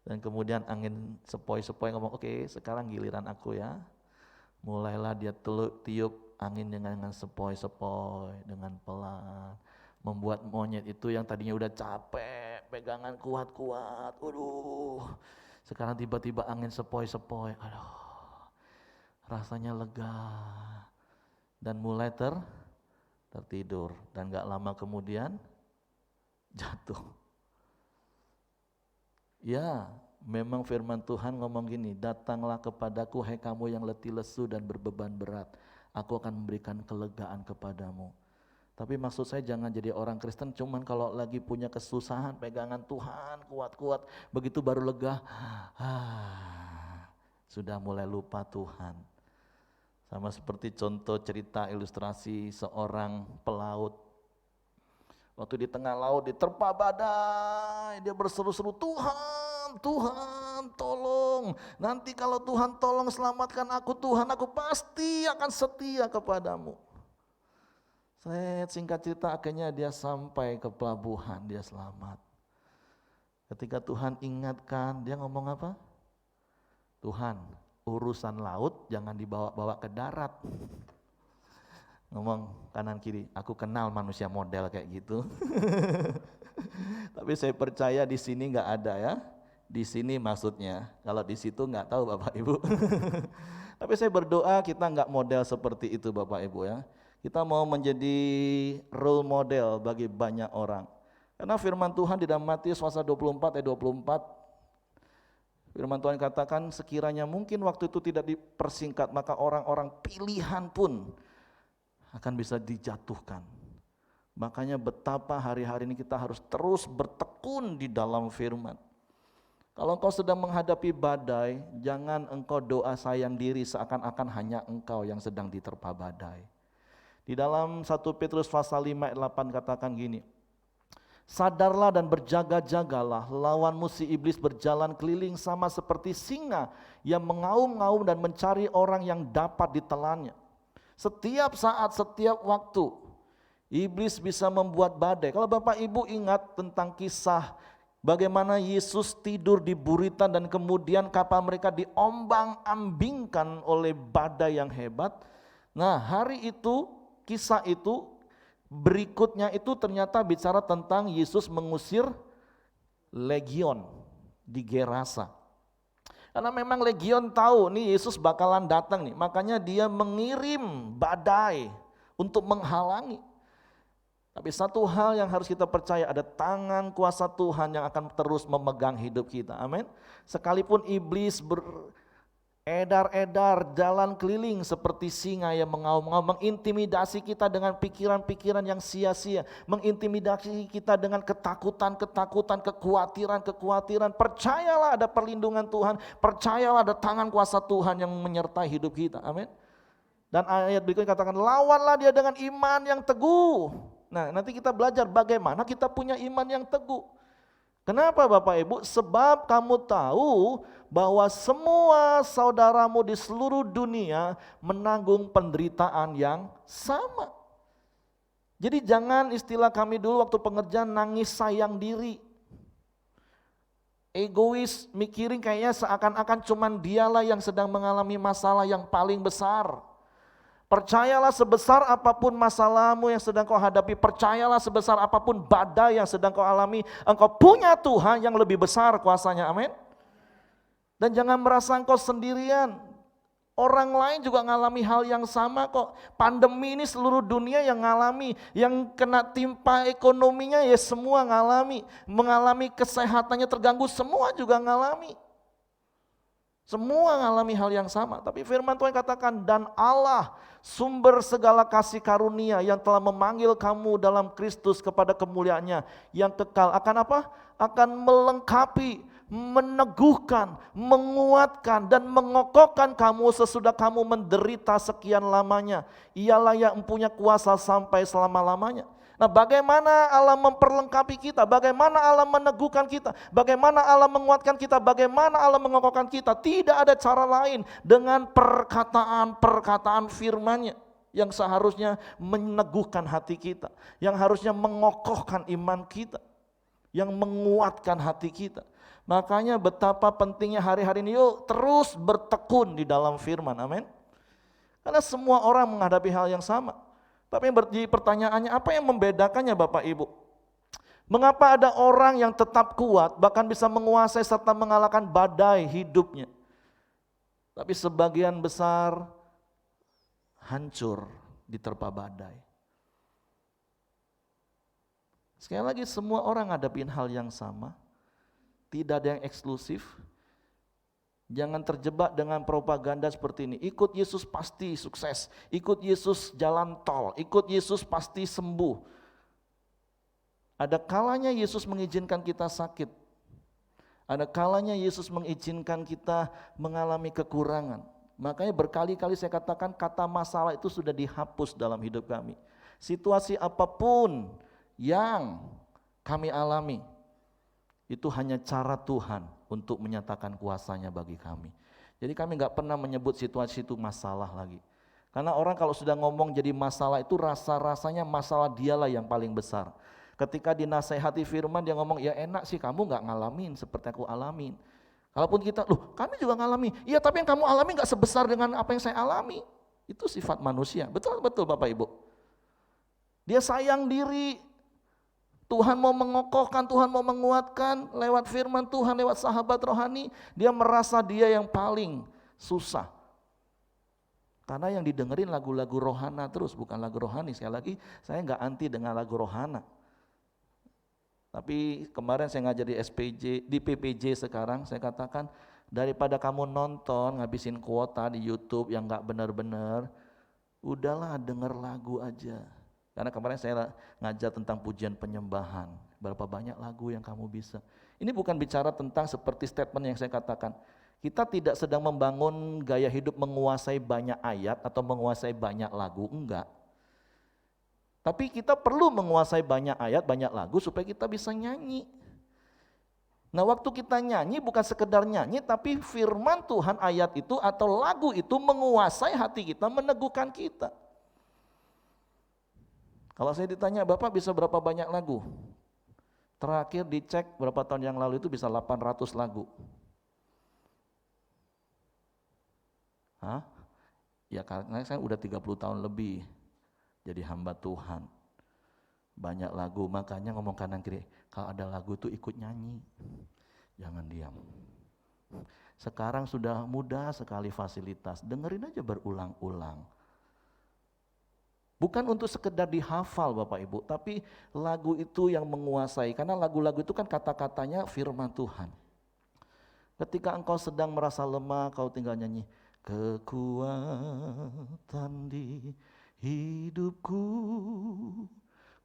Dan kemudian angin sepoi-sepoi ngomong, oke, sekarang giliran aku ya. Mulailah dia tiup angin dengan sepoi-sepoi, dengan pelan. Membuat monyet itu yang tadinya udah capek, pegangan kuat-kuat, sekarang tiba-tiba angin sepoi-sepoi, rasanya lega. Dan mulai tertidur, dan gak lama kemudian jatuh. Ya, memang firman Tuhan ngomong gini, datanglah kepadaku hai kamu yang letih lesu dan berbeban berat, aku akan memberikan kelegaan kepadamu. Tapi maksud saya jangan jadi orang Kristen cuman kalau lagi punya kesusahan pegangan Tuhan kuat-kuat, begitu baru lega, sudah mulai lupa Tuhan. Sama seperti contoh cerita ilustrasi seorang pelaut. Waktu di tengah laut diterpa badai, dia berseru-seru, Tuhan tolong. Nanti kalau Tuhan tolong selamatkan aku Tuhan, aku pasti akan setia kepadamu. Singkat cerita akhirnya dia sampai ke pelabuhan, dia selamat. Ketika Tuhan ingatkan, dia ngomong apa? Tuhan, urusan laut jangan dibawa-bawa ke darat. Ngomong kanan kiri, aku kenal manusia model kayak gitu. Tapi saya percaya di sini nggak ada ya. Di sini maksudnya, kalau di situ nggak tahu Bapak Ibu. Tapi saya berdoa kita nggak model seperti itu Bapak Ibu ya. Kita mau menjadi role model bagi banyak orang. Karena firman Tuhan di dalam Matius pasal 24 ayat 24, firman Tuhan katakan sekiranya mungkin waktu itu tidak dipersingkat, maka orang-orang pilihan pun akan bisa dijatuhkan. Makanya betapa hari-hari ini kita harus terus bertekun di dalam firman. Kalau engkau sedang menghadapi badai, jangan engkau doa sayang diri seakan-akan hanya engkau yang sedang diterpa badai. Di dalam 1 Petrus pasal 5 ayat 8 katakan gini, sadarlah dan berjaga-jagalah, lawanmu si iblis berjalan keliling sama seperti singa yang mengaum-ngaum dan mencari orang yang dapat ditelannya. Setiap saat, setiap waktu, iblis bisa membuat badai. Kalau Bapak Ibu ingat tentang kisah bagaimana Yesus tidur di buritan dan kemudian kapal mereka diombang-ambingkan oleh badai yang hebat. Nah hari itu, kisah itu, berikutnya itu ternyata bicara tentang Yesus mengusir legion di Gerasa. Karena memang legion tahu nih Yesus bakalan datang nih, makanya dia mengirim badai untuk menghalangi. Tapi satu hal yang harus kita percaya, ada tangan kuasa Tuhan yang akan terus memegang hidup kita. Amin. Sekalipun iblis edar-edar, jalan keliling seperti singa yang mengaum-ngaum, mengintimidasi kita dengan pikiran-pikiran yang sia-sia, mengintimidasi kita dengan ketakutan-ketakutan, kekhawatiran-kekhawatiran. Percayalah ada perlindungan Tuhan, percayalah ada tangan kuasa Tuhan yang menyertai hidup kita. Amin. Dan ayat berikutnya katakan, lawanlah dia dengan iman yang teguh. Nah, nanti kita belajar bagaimana kita punya iman yang teguh. Kenapa Bapak Ibu? Sebab kamu tahu bahwa semua saudaramu di seluruh dunia menanggung penderitaan yang sama. Jadi jangan istilah kami dulu waktu pengerjaan nangis sayang diri. Egois, mikirin kayaknya seakan-akan cuman dialah yang sedang mengalami masalah yang paling besar. Percayalah sebesar apapun masalahmu yang sedang kau hadapi, percayalah sebesar apapun badai yang sedang kau alami, engkau punya Tuhan yang lebih besar kuasanya, amin. Dan jangan merasa engkau sendirian, orang lain juga ngalami hal yang sama kok. Pandemi ini seluruh dunia yang ngalami, yang kena timpa ekonominya ya semua ngalami, mengalami kesehatannya terganggu, semua juga ngalami. Semua mengalami hal yang sama, tapi firman Tuhan katakan, dan Allah sumber segala kasih karunia yang telah memanggil kamu dalam Kristus kepada kemuliaannya yang kekal akan apa? Akan melengkapi, meneguhkan, menguatkan dan mengokohkan kamu sesudah kamu menderita sekian lamanya. Ialah yang mempunyai kuasa sampai selama-lamanya. Nah, bagaimana Allah memperlengkapi kita, bagaimana Allah meneguhkan kita, bagaimana Allah menguatkan kita, bagaimana Allah mengokohkan kita. Tidak ada cara lain dengan perkataan-perkataan firman-Nya yang seharusnya meneguhkan hati kita, yang harusnya mengokohkan iman kita, yang menguatkan hati kita. Makanya betapa pentingnya hari-hari ini, yuk terus bertekun di dalam firman, amin. Karena semua orang menghadapi hal yang sama. Tapi yang jadi pertanyaannya, apa yang membedakannya Bapak Ibu? Mengapa ada orang yang tetap kuat, bahkan bisa menguasai serta mengalahkan badai hidupnya? Tapi sebagian besar hancur diterpa badai. Sekali lagi semua orang ngadepin hal yang sama, tidak ada yang eksklusif. Jangan terjebak dengan propaganda seperti ini. Ikut Yesus pasti sukses. Ikut Yesus jalan tol. Ikut Yesus pasti sembuh. Ada kalanya Yesus mengizinkan kita sakit. Ada kalanya Yesus mengizinkan kita mengalami kekurangan. Makanya berkali-kali saya katakan kata masalah itu sudah dihapus dalam hidup kami. Situasi apapun yang kami alami, itu hanya cara Tuhan untuk menyatakan kuasanya bagi kami. Jadi kami gak pernah menyebut situasi itu masalah lagi. Karena orang kalau sudah ngomong jadi masalah itu rasa-rasanya masalah dialah yang paling besar. Ketika dinasehati firman dia ngomong, ya enak sih kamu gak ngalamin seperti aku alamin. Kalaupun kita, loh kami juga ngalami. Iya tapi yang kamu alami gak sebesar dengan apa yang saya alami. Itu sifat manusia, betul-betul Bapak Ibu. Dia sayang diri. Tuhan mau mengokohkan, Tuhan mau menguatkan lewat firman Tuhan, lewat sahabat rohani. Dia merasa dia yang paling susah. Karena yang didengerin lagu-lagu rohana terus, bukan lagu rohani. Sekali lagi saya nggak anti dengan lagu rohana. Tapi kemarin saya ngajar di SPJ, di PPJ sekarang, saya katakan daripada kamu nonton, ngabisin kuota di YouTube yang nggak benar-benar, udahlah denger lagu aja. Karena kemarin saya ngajar tentang pujian penyembahan, berapa banyak lagu yang kamu bisa. Ini bukan bicara tentang seperti statement yang saya katakan. Kita tidak sedang membangun gaya hidup menguasai banyak ayat atau menguasai banyak lagu, enggak. Tapi kita perlu menguasai banyak ayat, banyak lagu supaya kita bisa nyanyi. Nah waktu kita nyanyi bukan sekedar nyanyi, tapi firman Tuhan ayat itu atau lagu itu menguasai hati kita, meneguhkan kita. Kalau saya ditanya, Bapak bisa berapa banyak lagu? Terakhir dicek berapa tahun yang lalu itu bisa 800 lagu. Hah? Ya karena saya udah 30 tahun lebih jadi hamba Tuhan. Banyak lagu, makanya ngomong kanan kiri, kalau ada lagu itu ikut nyanyi. Jangan diam. Sekarang sudah mudah sekali fasilitas, dengerin aja berulang-ulang. Bukan untuk sekedar dihafal Bapak Ibu, tapi lagu itu yang menguasai. Karena lagu-lagu itu kan kata-katanya firman Tuhan. Ketika engkau sedang merasa lemah, kau tinggal nyanyi, kekuatan di hidupku,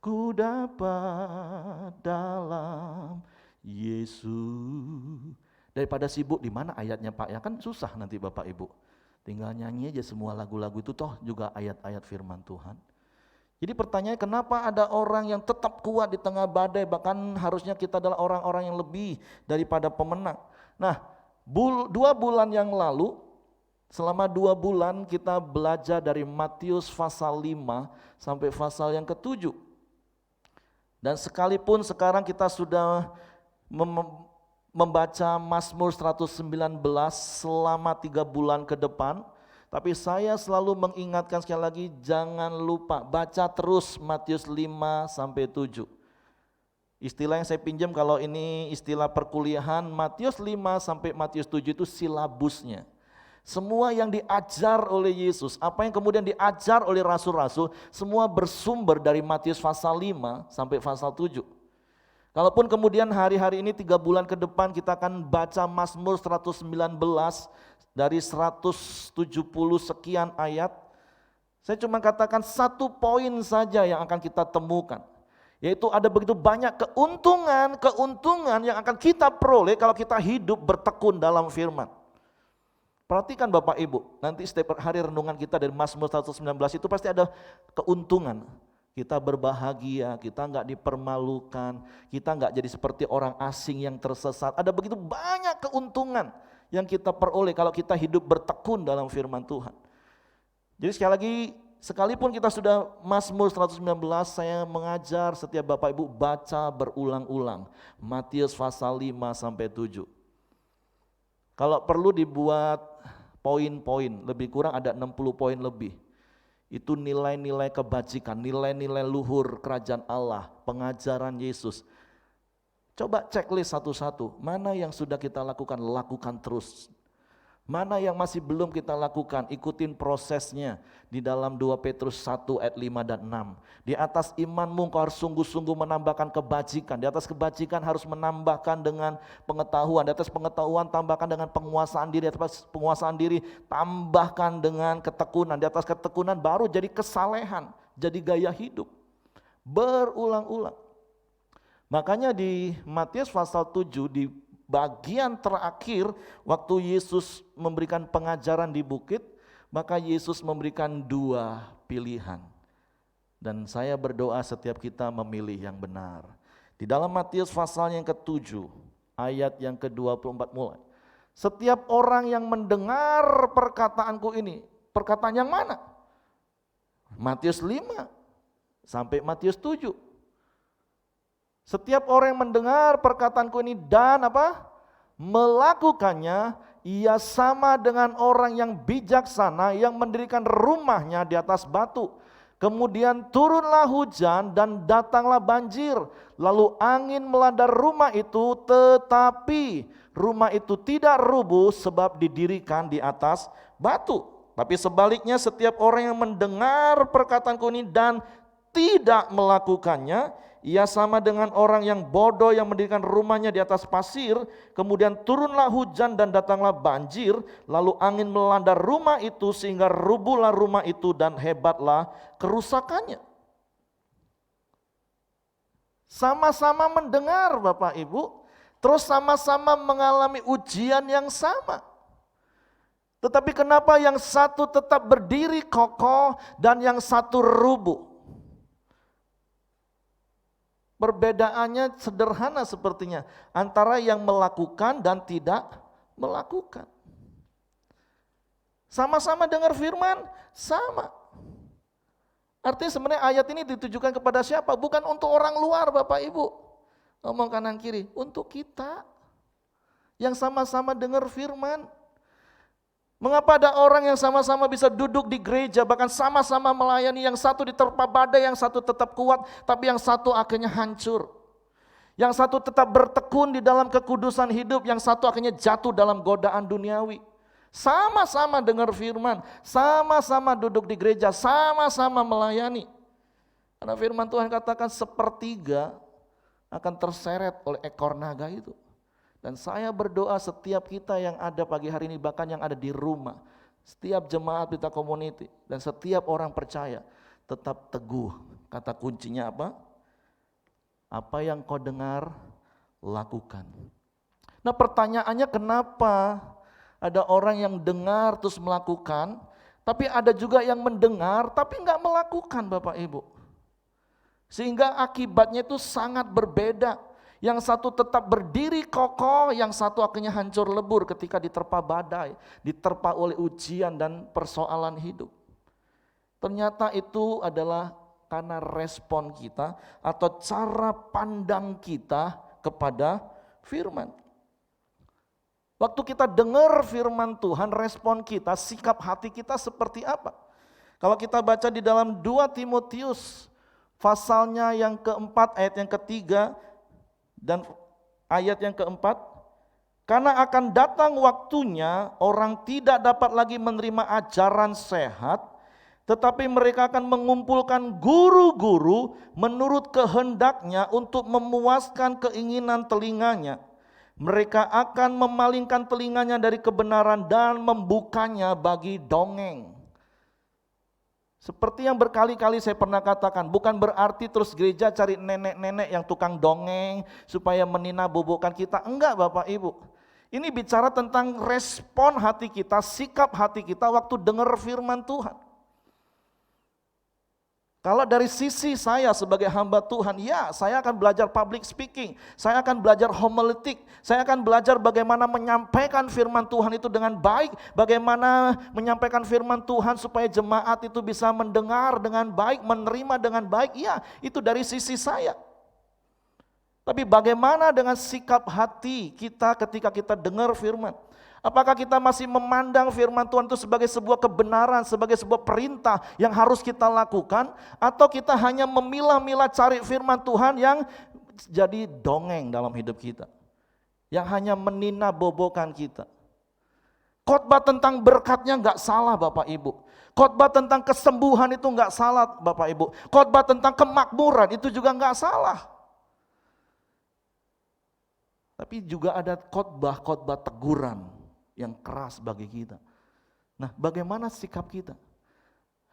ku dapat dalam Yesus. Daripada sibuk di mana ayatnya Pak, ya kan susah nanti Bapak Ibu. Tinggal nyanyi aja semua lagu-lagu itu toh juga ayat-ayat firman Tuhan. Jadi pertanyaannya, kenapa ada orang yang tetap kuat di tengah badai, bahkan harusnya kita adalah orang-orang yang lebih daripada pemenang. Nah, 2 bulan yang lalu, selama 2 bulan kita belajar dari Matius pasal 5 sampai pasal yang ke-7. Dan sekalipun sekarang kita sudah membaca Mazmur 119 selama 3 bulan ke depan, tapi saya selalu mengingatkan sekali lagi, jangan lupa baca terus Matius 5 sampai 7. Istilah yang saya pinjam kalau ini istilah perkuliahan, Matius 5 sampai Matius 7 itu silabusnya. Semua yang diajar oleh Yesus, apa yang kemudian diajar oleh rasul-rasul, semua bersumber dari Matius pasal 5 sampai pasal 7. Kalaupun kemudian hari-hari ini 3 bulan ke depan kita akan baca Mazmur 119 dari 170 sekian ayat, saya cuma katakan 1 poin saja yang akan kita temukan. Yaitu ada begitu banyak keuntungan yang akan kita peroleh kalau kita hidup bertekun dalam firman. Perhatikan Bapak Ibu, nanti setiap hari renungan kita dari Mazmur 119 itu pasti ada keuntungan. Kita berbahagia, kita enggak dipermalukan, kita enggak jadi seperti orang asing yang tersesat. Ada begitu banyak keuntungan yang kita peroleh kalau kita hidup bertekun dalam firman Tuhan. Jadi sekali lagi, sekalipun kita sudah Mazmur 119, saya mengajar setiap Bapak Ibu baca berulang-ulang Matius pasal 5 sampai 7. Kalau perlu dibuat poin-poin, lebih kurang ada 60 poin lebih. Itu nilai-nilai kebajikan, nilai-nilai luhur kerajaan Allah, pengajaran Yesus. Coba checklist satu-satu, mana yang sudah kita lakukan terus. Mana yang masih belum kita lakukan, ikutin prosesnya di dalam 2 Petrus 1 ayat 5 dan 6. Di atas imanmu kau harus sungguh-sungguh menambahkan kebajikan, di atas kebajikan harus menambahkan dengan pengetahuan, di atas pengetahuan tambahkan dengan penguasaan diri, di atas penguasaan diri tambahkan dengan ketekunan, di atas ketekunan baru jadi kesalehan, jadi gaya hidup. Berulang-ulang. Makanya di Matius pasal 7 di bagian terakhir waktu Yesus memberikan pengajaran di bukit, maka Yesus memberikan 2 pilihan. Dan saya berdoa setiap kita memilih yang benar. Di dalam Matius pasal yang ke-7 ayat yang ke-24 mulai. Setiap orang yang mendengar perkataanku ini, perkataan yang mana? Matius 5 sampai Matius 7. Setiap orang yang mendengar perkataanku ini dan melakukannya, ia sama dengan orang yang bijaksana yang mendirikan rumahnya di atas batu. Kemudian turunlah hujan dan datanglah banjir, lalu angin melanda rumah itu, tetapi rumah itu tidak rubuh sebab didirikan di atas batu. Tapi sebaliknya, setiap orang yang mendengar perkataanku ini dan tidak melakukannya, ia sama dengan orang yang bodoh yang mendirikan rumahnya di atas pasir, kemudian turunlah hujan dan datanglah banjir, lalu angin melanda rumah itu sehingga rubuhlah rumah itu dan hebatlah kerusakannya. Sama-sama mendengar Bapak Ibu, terus sama-sama mengalami ujian yang sama. Tetapi kenapa yang satu tetap berdiri kokoh dan yang satu rubuh? Perbedaannya sederhana sepertinya antara yang melakukan dan tidak melakukan. Sama-sama dengar firman, sama. Artinya sebenarnya ayat ini ditujukan kepada siapa? Bukan untuk orang luar Bapak Ibu. Ngomong kanan kiri, untuk kita yang sama-sama dengar firman. Mengapa ada orang yang sama-sama bisa duduk di gereja, bahkan sama-sama melayani, yang satu diterpa badai, yang satu tetap kuat, tapi yang satu akhirnya hancur. Yang satu tetap bertekun di dalam kekudusan hidup, yang satu akhirnya jatuh dalam godaan duniawi. Sama-sama dengar firman, sama-sama duduk di gereja, sama-sama melayani. Karena firman Tuhan katakan sepertiga akan terseret oleh ekor naga itu. Dan saya berdoa setiap kita yang ada pagi hari ini, bahkan yang ada di rumah, setiap jemaat Pelita Community, dan setiap orang percaya, tetap teguh. Kata kuncinya apa? Apa yang kau dengar, lakukan. Nah pertanyaannya kenapa ada orang yang dengar terus melakukan, tapi ada juga yang mendengar tapi enggak melakukan Bapak Ibu. Sehingga akibatnya itu sangat berbeda. Yang satu tetap berdiri kokoh, yang satu akhirnya hancur lebur ketika diterpa badai, diterpa oleh ujian dan persoalan hidup. Ternyata itu adalah karena respon kita atau cara pandang kita kepada firman. Waktu kita dengar firman Tuhan, respon kita, sikap hati kita seperti apa? Kalau kita baca di dalam 2 Timotius pasalnya yang keempat, ayat yang ketiga dan ayat yang keempat, karena akan datang waktunya orang tidak dapat lagi menerima ajaran sehat, tetapi mereka akan mengumpulkan guru-guru menurut kehendaknya untuk memuaskan keinginan telinganya. Mereka akan memalingkan telinganya dari kebenaran dan membukanya bagi dongeng. Seperti yang berkali-kali saya pernah katakan, bukan berarti terus gereja cari nenek-nenek yang tukang dongeng supaya menina bobokkan kita. Enggak Bapak Ibu. Ini bicara tentang respon hati kita, sikap hati kita waktu dengar firman Tuhan. Kalau dari sisi saya sebagai hamba Tuhan, ya saya akan belajar public speaking, saya akan belajar homiletik, saya akan belajar bagaimana menyampaikan firman Tuhan itu dengan baik, bagaimana menyampaikan firman Tuhan supaya jemaat itu bisa mendengar dengan baik, menerima dengan baik, ya itu dari sisi saya. Tapi bagaimana dengan sikap hati kita ketika kita dengar firman? Apakah kita masih memandang firman Tuhan itu sebagai sebuah kebenaran, sebagai sebuah perintah yang harus kita lakukan? Atau kita hanya memilah-milah cari firman Tuhan yang jadi dongeng dalam hidup kita? Yang hanya menina bobokan kita. Khotbah tentang berkatnya enggak salah Bapak Ibu. Khotbah tentang kesembuhan itu enggak salah Bapak Ibu. Khotbah tentang kemakmuran itu juga enggak salah. Tapi juga ada khotbah teguran yang keras bagi kita. Nah, bagaimana sikap kita?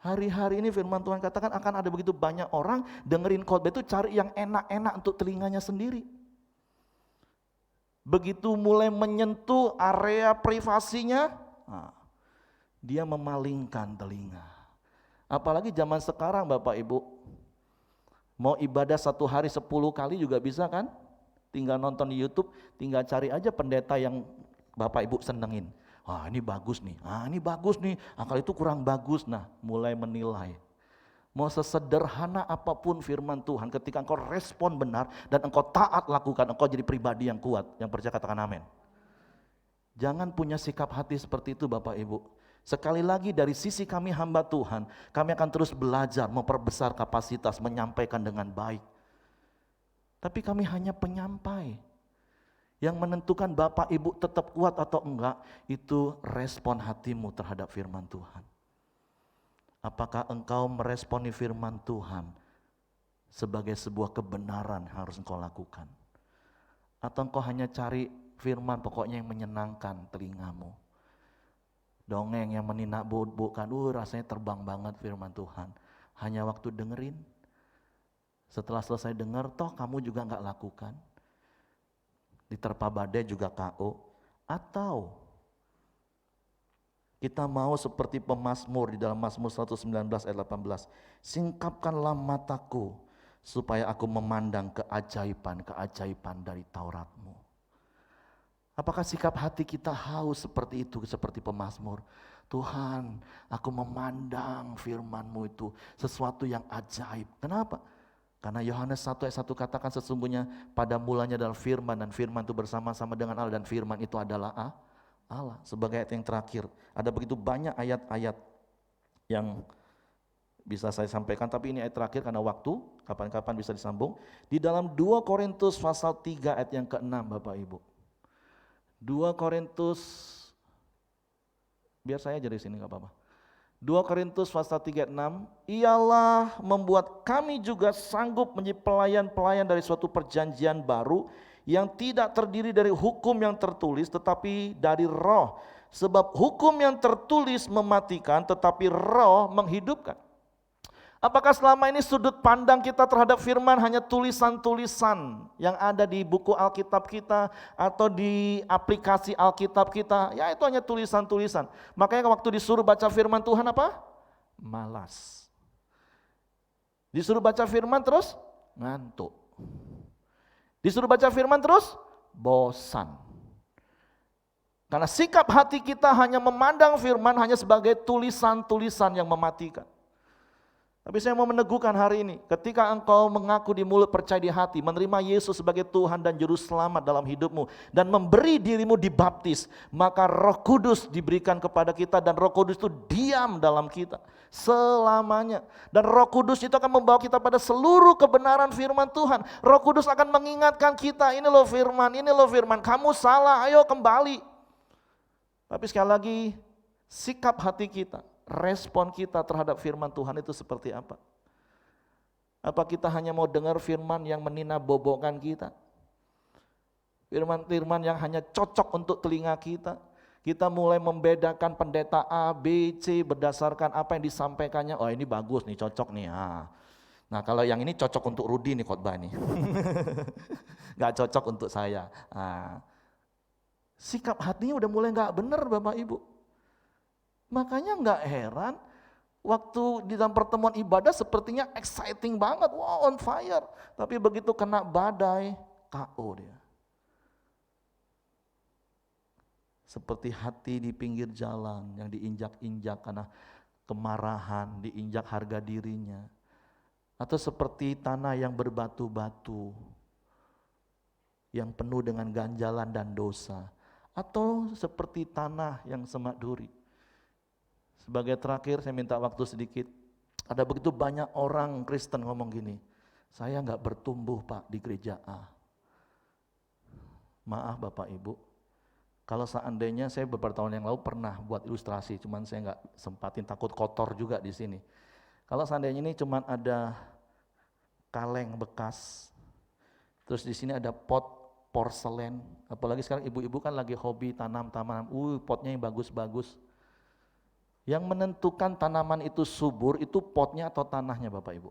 Hari-hari ini firman Tuhan katakan akan ada begitu banyak orang dengerin khotbah itu cari yang enak-enak untuk telinganya sendiri. Begitu mulai menyentuh area privasinya, dia memalingkan telinga. Apalagi zaman sekarang Bapak Ibu, mau ibadah 1 hari 10 kali juga bisa kan? Tinggal nonton di YouTube, tinggal cari aja pendeta yang Bapak Ibu senengin. Ini bagus nih, ini bagus nih, kalau itu kurang bagus. Nah, mulai menilai. Mau sesederhana apapun firman Tuhan, ketika engkau respon benar dan engkau taat lakukan, engkau jadi pribadi yang kuat. Yang percaya katakan amin. Jangan punya sikap hati seperti itu Bapak Ibu. Sekali lagi dari sisi kami hamba Tuhan, kami akan terus belajar, memperbesar kapasitas, menyampaikan dengan baik. Tapi kami hanya penyampai. Yang menentukan Bapak Ibu tetap kuat atau enggak, itu respon hatimu terhadap firman Tuhan. Apakah engkau meresponi firman Tuhan sebagai sebuah kebenaran yang harus engkau lakukan? Atau engkau hanya cari firman pokoknya yang menyenangkan telingamu? Dongeng yang meninakbobokkan, rasanya terbang banget firman Tuhan. Hanya waktu dengerin, setelah selesai dengar, toh kamu juga enggak lakukan. Diterpa badai juga KO, atau kita mau seperti pemazmur di dalam Mazmur 119 ayat 18, singkapkanlah mataku supaya aku memandang keajaiban dari Tauratmu. Apakah sikap hati kita haus seperti itu, seperti pemazmur? Tuhan, aku memandang firman-Mu itu sesuatu yang ajaib. Kenapa? Karena Yohanes 1 ayat 1 katakan sesungguhnya pada mulanya adalah firman dan firman itu bersama-sama dengan Allah dan firman itu adalah Allah. Sebagai ayat yang terakhir, ada begitu banyak ayat-ayat yang bisa saya sampaikan, tapi ini ayat terakhir karena waktu, kapan-kapan bisa disambung. Di dalam 2 Korintus pasal 3 ayat yang ke-6 Bapak Ibu. 2 Korintus, biar saya aja di sini gak apa-apa. 2 Korintus pasal 3 ayat 6, ialah membuat kami juga sanggup menjadi pelayan-pelayan dari suatu perjanjian baru yang tidak terdiri dari hukum yang tertulis tetapi dari roh. Sebab hukum yang tertulis mematikan tetapi roh menghidupkan. Apakah selama ini sudut pandang kita terhadap firman hanya tulisan-tulisan yang ada di buku Alkitab kita atau di aplikasi Alkitab kita? Ya itu hanya tulisan-tulisan. Makanya waktu disuruh baca firman Tuhan apa? Malas. Disuruh baca firman terus ngantuk. Disuruh baca firman terus bosan. Karena sikap hati kita hanya memandang firman hanya sebagai tulisan-tulisan yang mematikan. Tapi saya mau meneguhkan hari ini, ketika engkau mengaku di mulut, percaya di hati, menerima Yesus sebagai Tuhan dan Juru Selamat dalam hidupmu, dan memberi dirimu dibaptis, maka Roh Kudus diberikan kepada kita, dan Roh Kudus itu diam dalam kita selamanya. Dan Roh Kudus itu akan membawa kita pada seluruh kebenaran firman Tuhan. Roh Kudus akan mengingatkan kita, ini loh firman, kamu salah, ayo kembali. Tapi sekali lagi, sikap hati kita, respon kita terhadap firman Tuhan itu seperti apa? Apa kita hanya mau dengar firman yang meninabobokan kita? Firman-firman yang hanya cocok untuk telinga kita? Kita mulai membedakan pendeta A, B, C berdasarkan apa yang disampaikannya. Oh ini bagus nih, cocok nih. Nah kalau yang ini cocok untuk Rudi nih khotbah nih. Gak cocok untuk saya. Sikap hatinya udah mulai gak benar Bapak Ibu. Makanya gak heran waktu di dalam pertemuan ibadah sepertinya exciting banget, wow on fire. Tapi begitu kena badai, KO dia. Seperti hati di pinggir jalan yang diinjak-injak karena kemarahan, diinjak harga dirinya. Atau seperti tanah yang berbatu-batu, yang penuh dengan ganjalan dan dosa. Atau seperti tanah yang semak duri. Sebagai terakhir saya minta waktu sedikit. Ada begitu banyak orang Kristen ngomong gini, saya gak bertumbuh Pak di gereja A. Maaf Bapak Ibu, kalau seandainya saya beberapa tahun yang lalu pernah buat ilustrasi, cuman saya gak sempatin, takut kotor juga di sini. Kalau seandainya ini cuman ada kaleng bekas, terus di sini ada pot porselen, apalagi sekarang ibu-ibu kan lagi hobi tanam-tanaman, potnya yang bagus-bagus. Yang menentukan tanaman itu subur itu potnya atau tanahnya Bapak Ibu?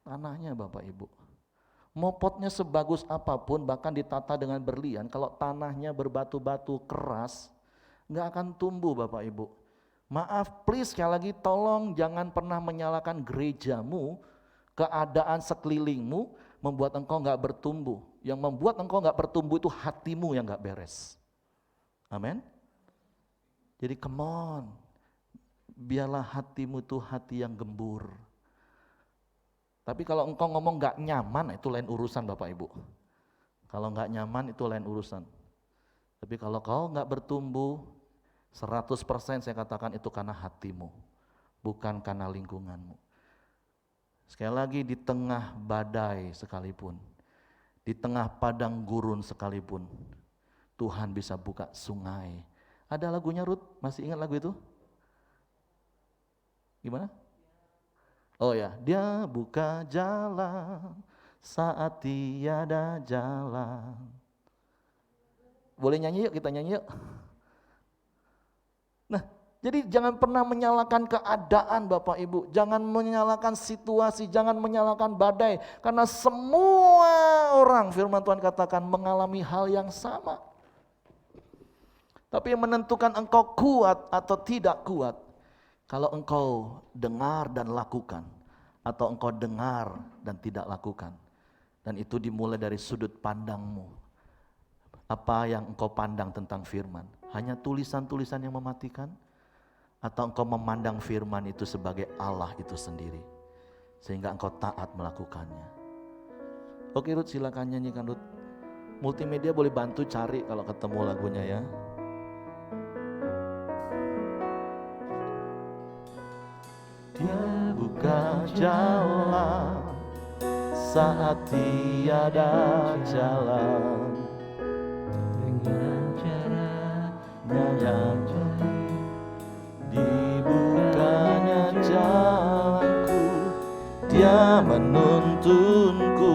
Tanahnya Bapak Ibu. Mau potnya sebagus apapun, bahkan ditata dengan berlian, kalau tanahnya berbatu-batu keras, gak akan tumbuh Bapak Ibu. Maaf, please sekali lagi tolong jangan pernah menyalahkan gerejamu, keadaan sekelilingmu, membuat engkau gak bertumbuh. Yang membuat engkau gak bertumbuh itu hatimu yang gak beres. Amin. Jadi come on, biarlah hatimu itu hati yang gembur. Tapi kalau engkau ngomong gak nyaman, itu lain urusan Bapak Ibu. Kalau gak nyaman itu lain urusan. Tapi kalau kau gak bertumbuh, 100% saya katakan itu karena hatimu, bukan karena lingkunganmu. Sekali lagi di tengah badai sekalipun, di tengah padang gurun sekalipun, Tuhan bisa buka sungai. Ada lagunya Ruth, masih ingat lagu itu? Gimana? Oh ya, dia buka jalan saat tiada jalan. Boleh nyanyi yuk, kita nyanyi yuk. Nah, jadi jangan pernah menyalahkan keadaan Bapak Ibu, jangan menyalahkan situasi, jangan menyalahkan badai. Karena semua orang firman Tuhan katakan mengalami hal yang sama. Tapi yang menentukan engkau kuat atau tidak kuat, kalau engkau dengar dan lakukan, atau engkau dengar dan tidak lakukan. Dan itu dimulai dari sudut pandangmu. Apa yang engkau pandang tentang firman? Hanya tulisan-tulisan yang mematikan? Atau engkau memandang firman itu sebagai Allah itu sendiri, sehingga engkau taat melakukannya. Oke Ruth, silakan nyanyikan Ruth. Multimedia boleh bantu cari kalau ketemu lagunya ya. Dia buka jalan saat tiada jalan, dengan caranya yang dibukanya jalanku, dia menuntunku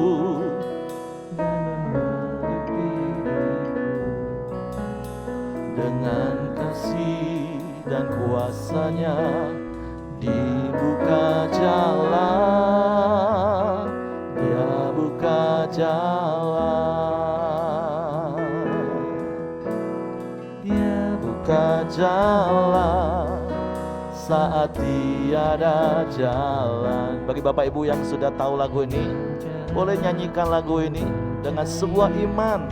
dengan kasih dan kuasa-Nya dibuka jalan, Dia buka jalan, Dia buka jalan saat tiada jalan. Bagi Bapak Ibu yang sudah tahu lagu ini, boleh nyanyikan lagu ini dengan sebuah iman,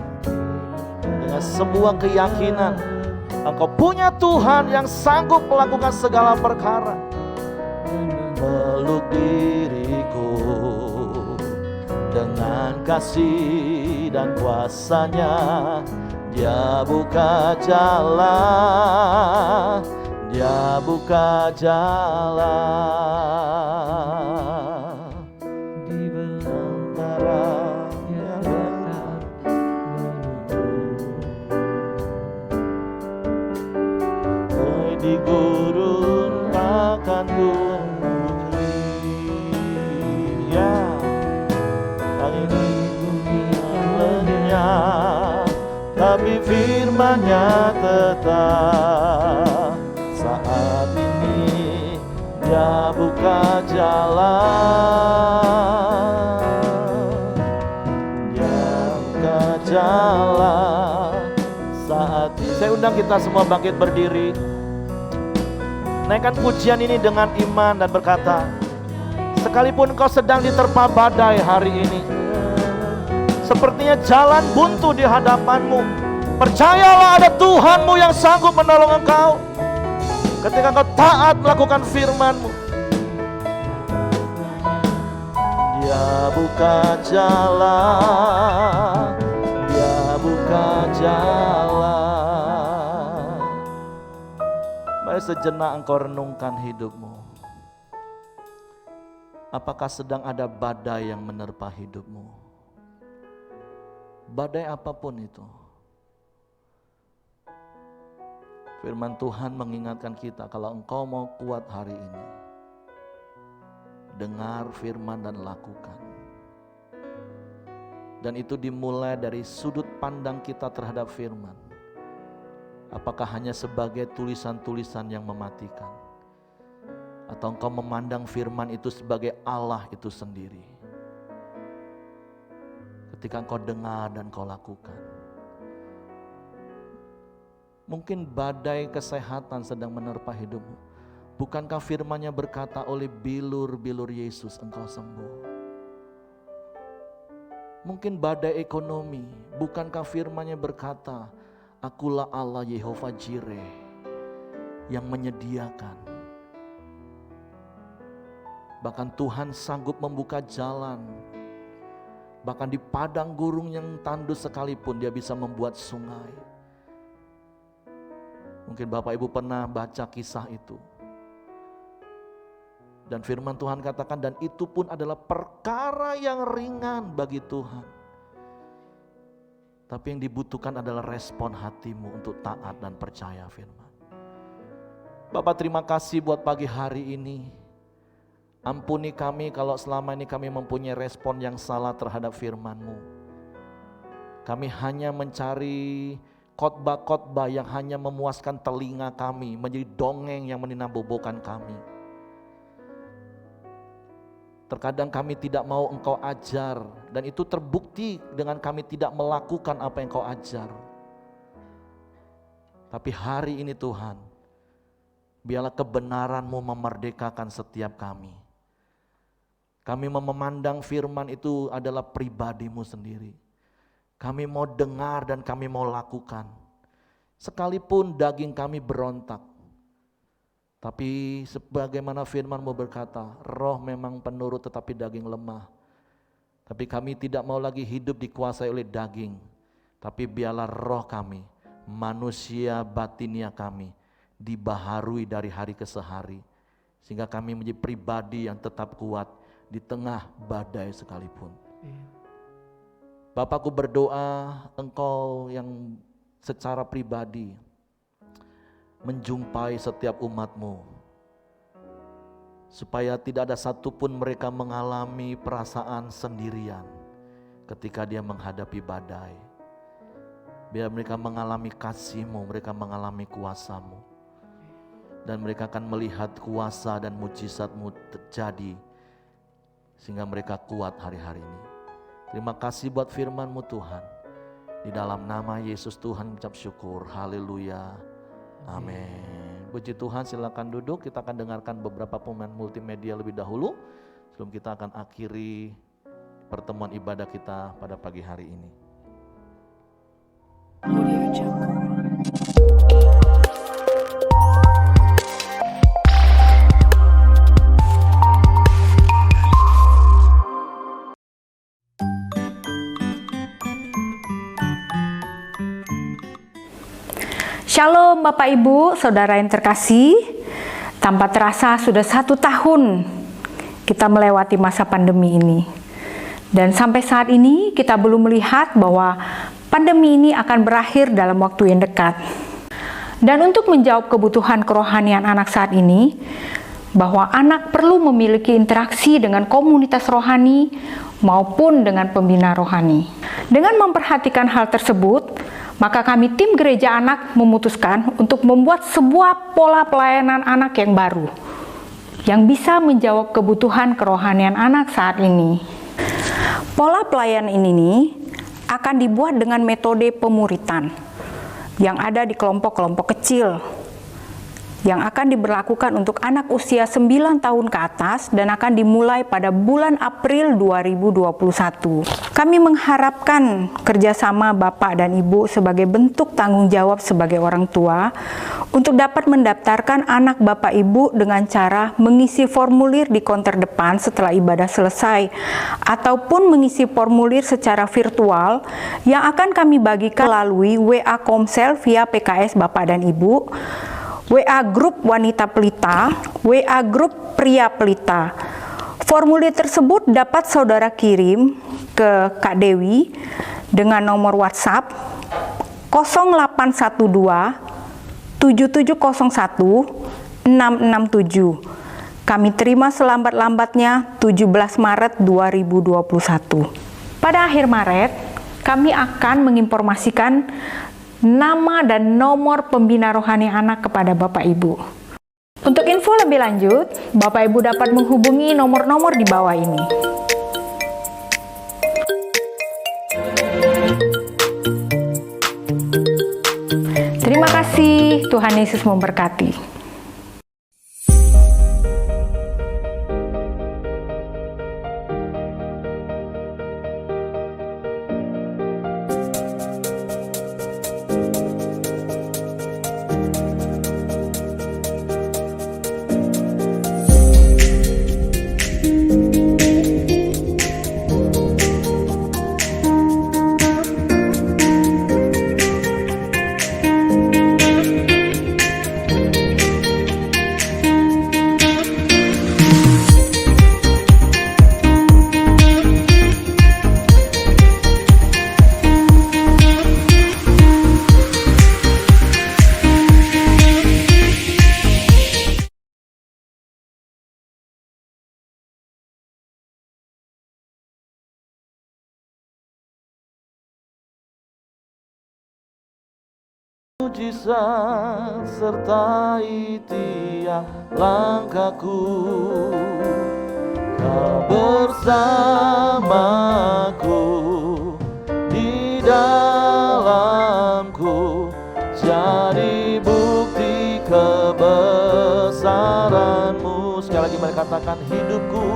dengan sebuah keyakinan. Engkau punya Tuhan yang sanggup melakukan segala perkara. Peluk diriku dengan kasih dan kuasa-Nya, Dia buka jalan, Dia buka jalan di belantara yang tak menuju, di gurun akan bukti. Ya, angin bumi lenyap, tapi firman-Nya tetap. Saat ini Dia buka jalan, Dia buka jalan saat ini. Saya undang kita semua bangkit berdiri, naikkan pujian ini dengan iman dan berkata, sekalipun engkau sedang diterpa badai hari ini, sepertinya jalan buntu di hadapanmu, percayalah ada Tuhanmu yang sanggup menolong engkau. Ketika engkau taat melakukan firman-Mu, Dia buka jalan, Dia buka jalan. Mari sejenak engkau renungkan hidupmu. Apakah sedang ada badai yang menerpa hidupmu? Badai apapun itu. Firman Tuhan mengingatkan kita, kalau engkau mau kuat hari ini, dengar firman dan lakukan. Dan itu dimulai dari sudut pandang kita terhadap firman. Apakah hanya sebagai tulisan-tulisan yang mematikan? Atau engkau memandang firman itu sebagai Allah itu sendiri? Ketika engkau dengar dan engkau lakukan. Mungkin badai kesehatan sedang menerpa hidupmu. Bukankah firman-Nya berkata, oleh bilur-bilur Yesus engkau sembuh? Mungkin badai ekonomi. Bukankah firman-Nya berkata, akulah Allah Yehova Jireh yang menyediakan. Bahkan Tuhan sanggup membuka jalan. Bahkan di padang gurun yang tandus sekalipun Dia bisa membuat sungai. Mungkin Bapak Ibu pernah baca kisah itu. Dan firman Tuhan katakan, dan itu pun adalah perkara yang ringan bagi Tuhan. Tapi yang dibutuhkan adalah respon hatimu untuk taat dan percaya firman. Bapak terima kasih buat pagi hari ini. Ampuni kami kalau selama ini kami mempunyai respon yang salah terhadap firman-Mu. Kami hanya mencari khotbah-khotbah yang hanya memuaskan telinga kami, menjadi dongeng yang meninabobokan kami. Terkadang kami tidak mau Engkau ajar, dan itu terbukti dengan kami tidak melakukan apa yang Engkau ajar. Tapi hari ini Tuhan, biarlah kebenaran-Mu memerdekakan setiap kami. Kami memandang firman itu adalah pribadi-Mu sendiri. Kami mau dengar dan kami mau lakukan. Sekalipun daging kami berontak. Tapi sebagaimana firman-Mu berkata, roh memang penurut tetapi daging lemah. Tapi kami tidak mau lagi hidup dikuasai oleh daging. Tapi biarlah roh kami, manusia batinia kami, dibaharui dari hari ke hari. Sehingga kami menjadi pribadi yang tetap kuat di tengah badai sekalipun. Bapakku berdoa Engkau yang secara pribadi menjumpai setiap umat-Mu, supaya tidak ada satupun mereka mengalami perasaan sendirian ketika dia menghadapi badai. Biar mereka mengalami kasih-Mu, mereka mengalami kuasa-Mu. Dan mereka akan melihat kuasa dan mujizat-Mu terjadi. Sehingga mereka kuat hari-hari ini. Terima kasih buat firman-Mu Tuhan. Di dalam nama Yesus Tuhan ucap syukur. Haleluya. Amin. Puji Tuhan, silakan duduk. Kita akan dengarkan beberapa pemain multimedia lebih dahulu. Sebelum kita akan akhiri pertemuan ibadah kita pada pagi hari ini. Audio Jungle. Shalom Bapak Ibu, Saudara yang terkasih. Tanpa terasa sudah 1 tahun kita melewati masa pandemi ini. Dan sampai saat ini kita belum melihat bahwa pandemi ini akan berakhir dalam waktu yang dekat. Dan untuk menjawab kebutuhan kerohanian anak saat ini, bahwa anak perlu memiliki interaksi dengan komunitas rohani maupun dengan pembina rohani. Dengan memperhatikan hal tersebut, maka kami tim gereja anak memutuskan untuk membuat sebuah pola pelayanan anak yang baru, yang bisa menjawab kebutuhan kerohanian anak saat ini. Pola pelayanan ini akan dibuat dengan metode pemuritan yang ada di kelompok-kelompok kecil yang akan diberlakukan untuk anak usia 9 tahun ke atas dan akan dimulai pada bulan April 2021. Kami mengharapkan kerjasama Bapak dan Ibu sebagai bentuk tanggung jawab sebagai orang tua untuk dapat mendaftarkan anak Bapak Ibu dengan cara mengisi formulir di konter depan setelah ibadah selesai ataupun mengisi formulir secara virtual yang akan kami bagikan melalui WA Komsel via PKS Bapak dan Ibu, WA Grup Wanita Pelita, WA Grup Pria Pelita. Formulir tersebut dapat saudara kirim ke Kak Dewi dengan nomor WhatsApp 0812 7701 667. Kami terima selambat-lambatnya 17 Maret 2021. Pada akhir Maret, kami akan menginformasikan nama dan nomor pembina rohani anak kepada Bapak Ibu. Untuk info lebih lanjut, Bapak Ibu dapat menghubungi nomor-nomor di bawah ini. Terima kasih, Tuhan Yesus memberkati. Mujizat sertai tiap langkahku, Kau bersamaku di dalamku, jadi bukti kebesaran-Mu. Sekali lagi mari katakan, hidupku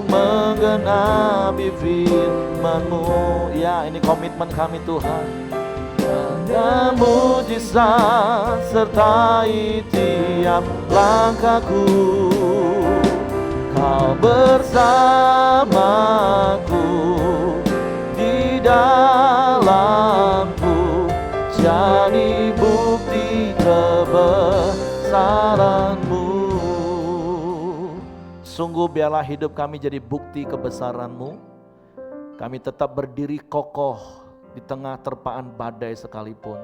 menggenapi firman-Mu. Ya, ini komitmen kami Tuhan. Tanda mujizat sertai tiap langkahku, Kau bersamaku di dalamku, jadi bukti kebesaran-Mu. Sungguh biarlah hidup kami jadi bukti kebesaran-Mu. Kami tetap berdiri kokoh di tengah terpaan badai sekalipun,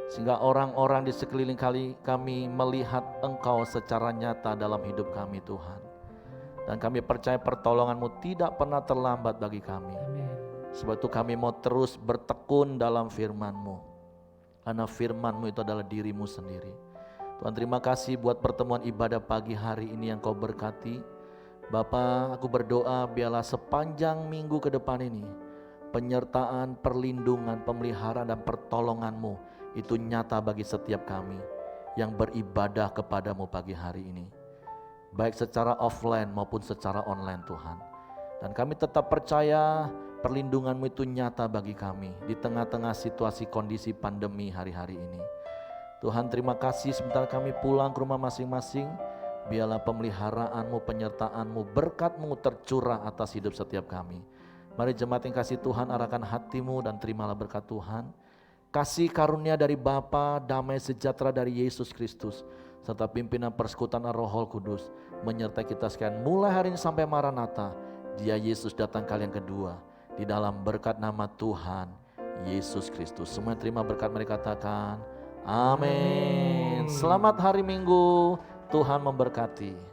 sehingga orang-orang di sekeliling kami melihat Engkau secara nyata dalam hidup kami Tuhan. Dan kami percaya pertolongan-Mu tidak pernah terlambat bagi kami. Amin. Sebab itu kami mau terus bertekun dalam firman-Mu. Karena firman-Mu itu adalah diri-Mu sendiri. Tuhan, terima kasih buat pertemuan ibadah pagi hari ini yang Kau berkati. Bapa, aku berdoa biarlah sepanjang minggu ke depan ini penyertaan, perlindungan, pemeliharaan dan pertolongan-Mu itu nyata bagi setiap kami yang beribadah kepadamu pagi hari ini. Baik secara offline maupun secara online Tuhan. Dan kami tetap percaya perlindungan-Mu itu nyata bagi kami di tengah-tengah situasi kondisi pandemi hari-hari ini. Tuhan, terima kasih sebentar kami pulang ke rumah masing-masing. Biarlah pemeliharaan-Mu, penyertaan-Mu, berkat-Mu tercurah atas hidup setiap kami. Mari jemaat yang kasih Tuhan, arahkan hatimu dan terimalah berkat Tuhan. Kasih karunia dari Bapa, damai sejahtera dari Yesus Kristus, serta pimpinan persekutuan Roh Kudus menyertai kita sekalian mulai hari ini sampai Maranatha. Dia Yesus datang kali yang kedua, di dalam berkat nama Tuhan Yesus Kristus. Semua yang terima berkat mereka katakan amin. Selamat hari Minggu, Tuhan memberkati.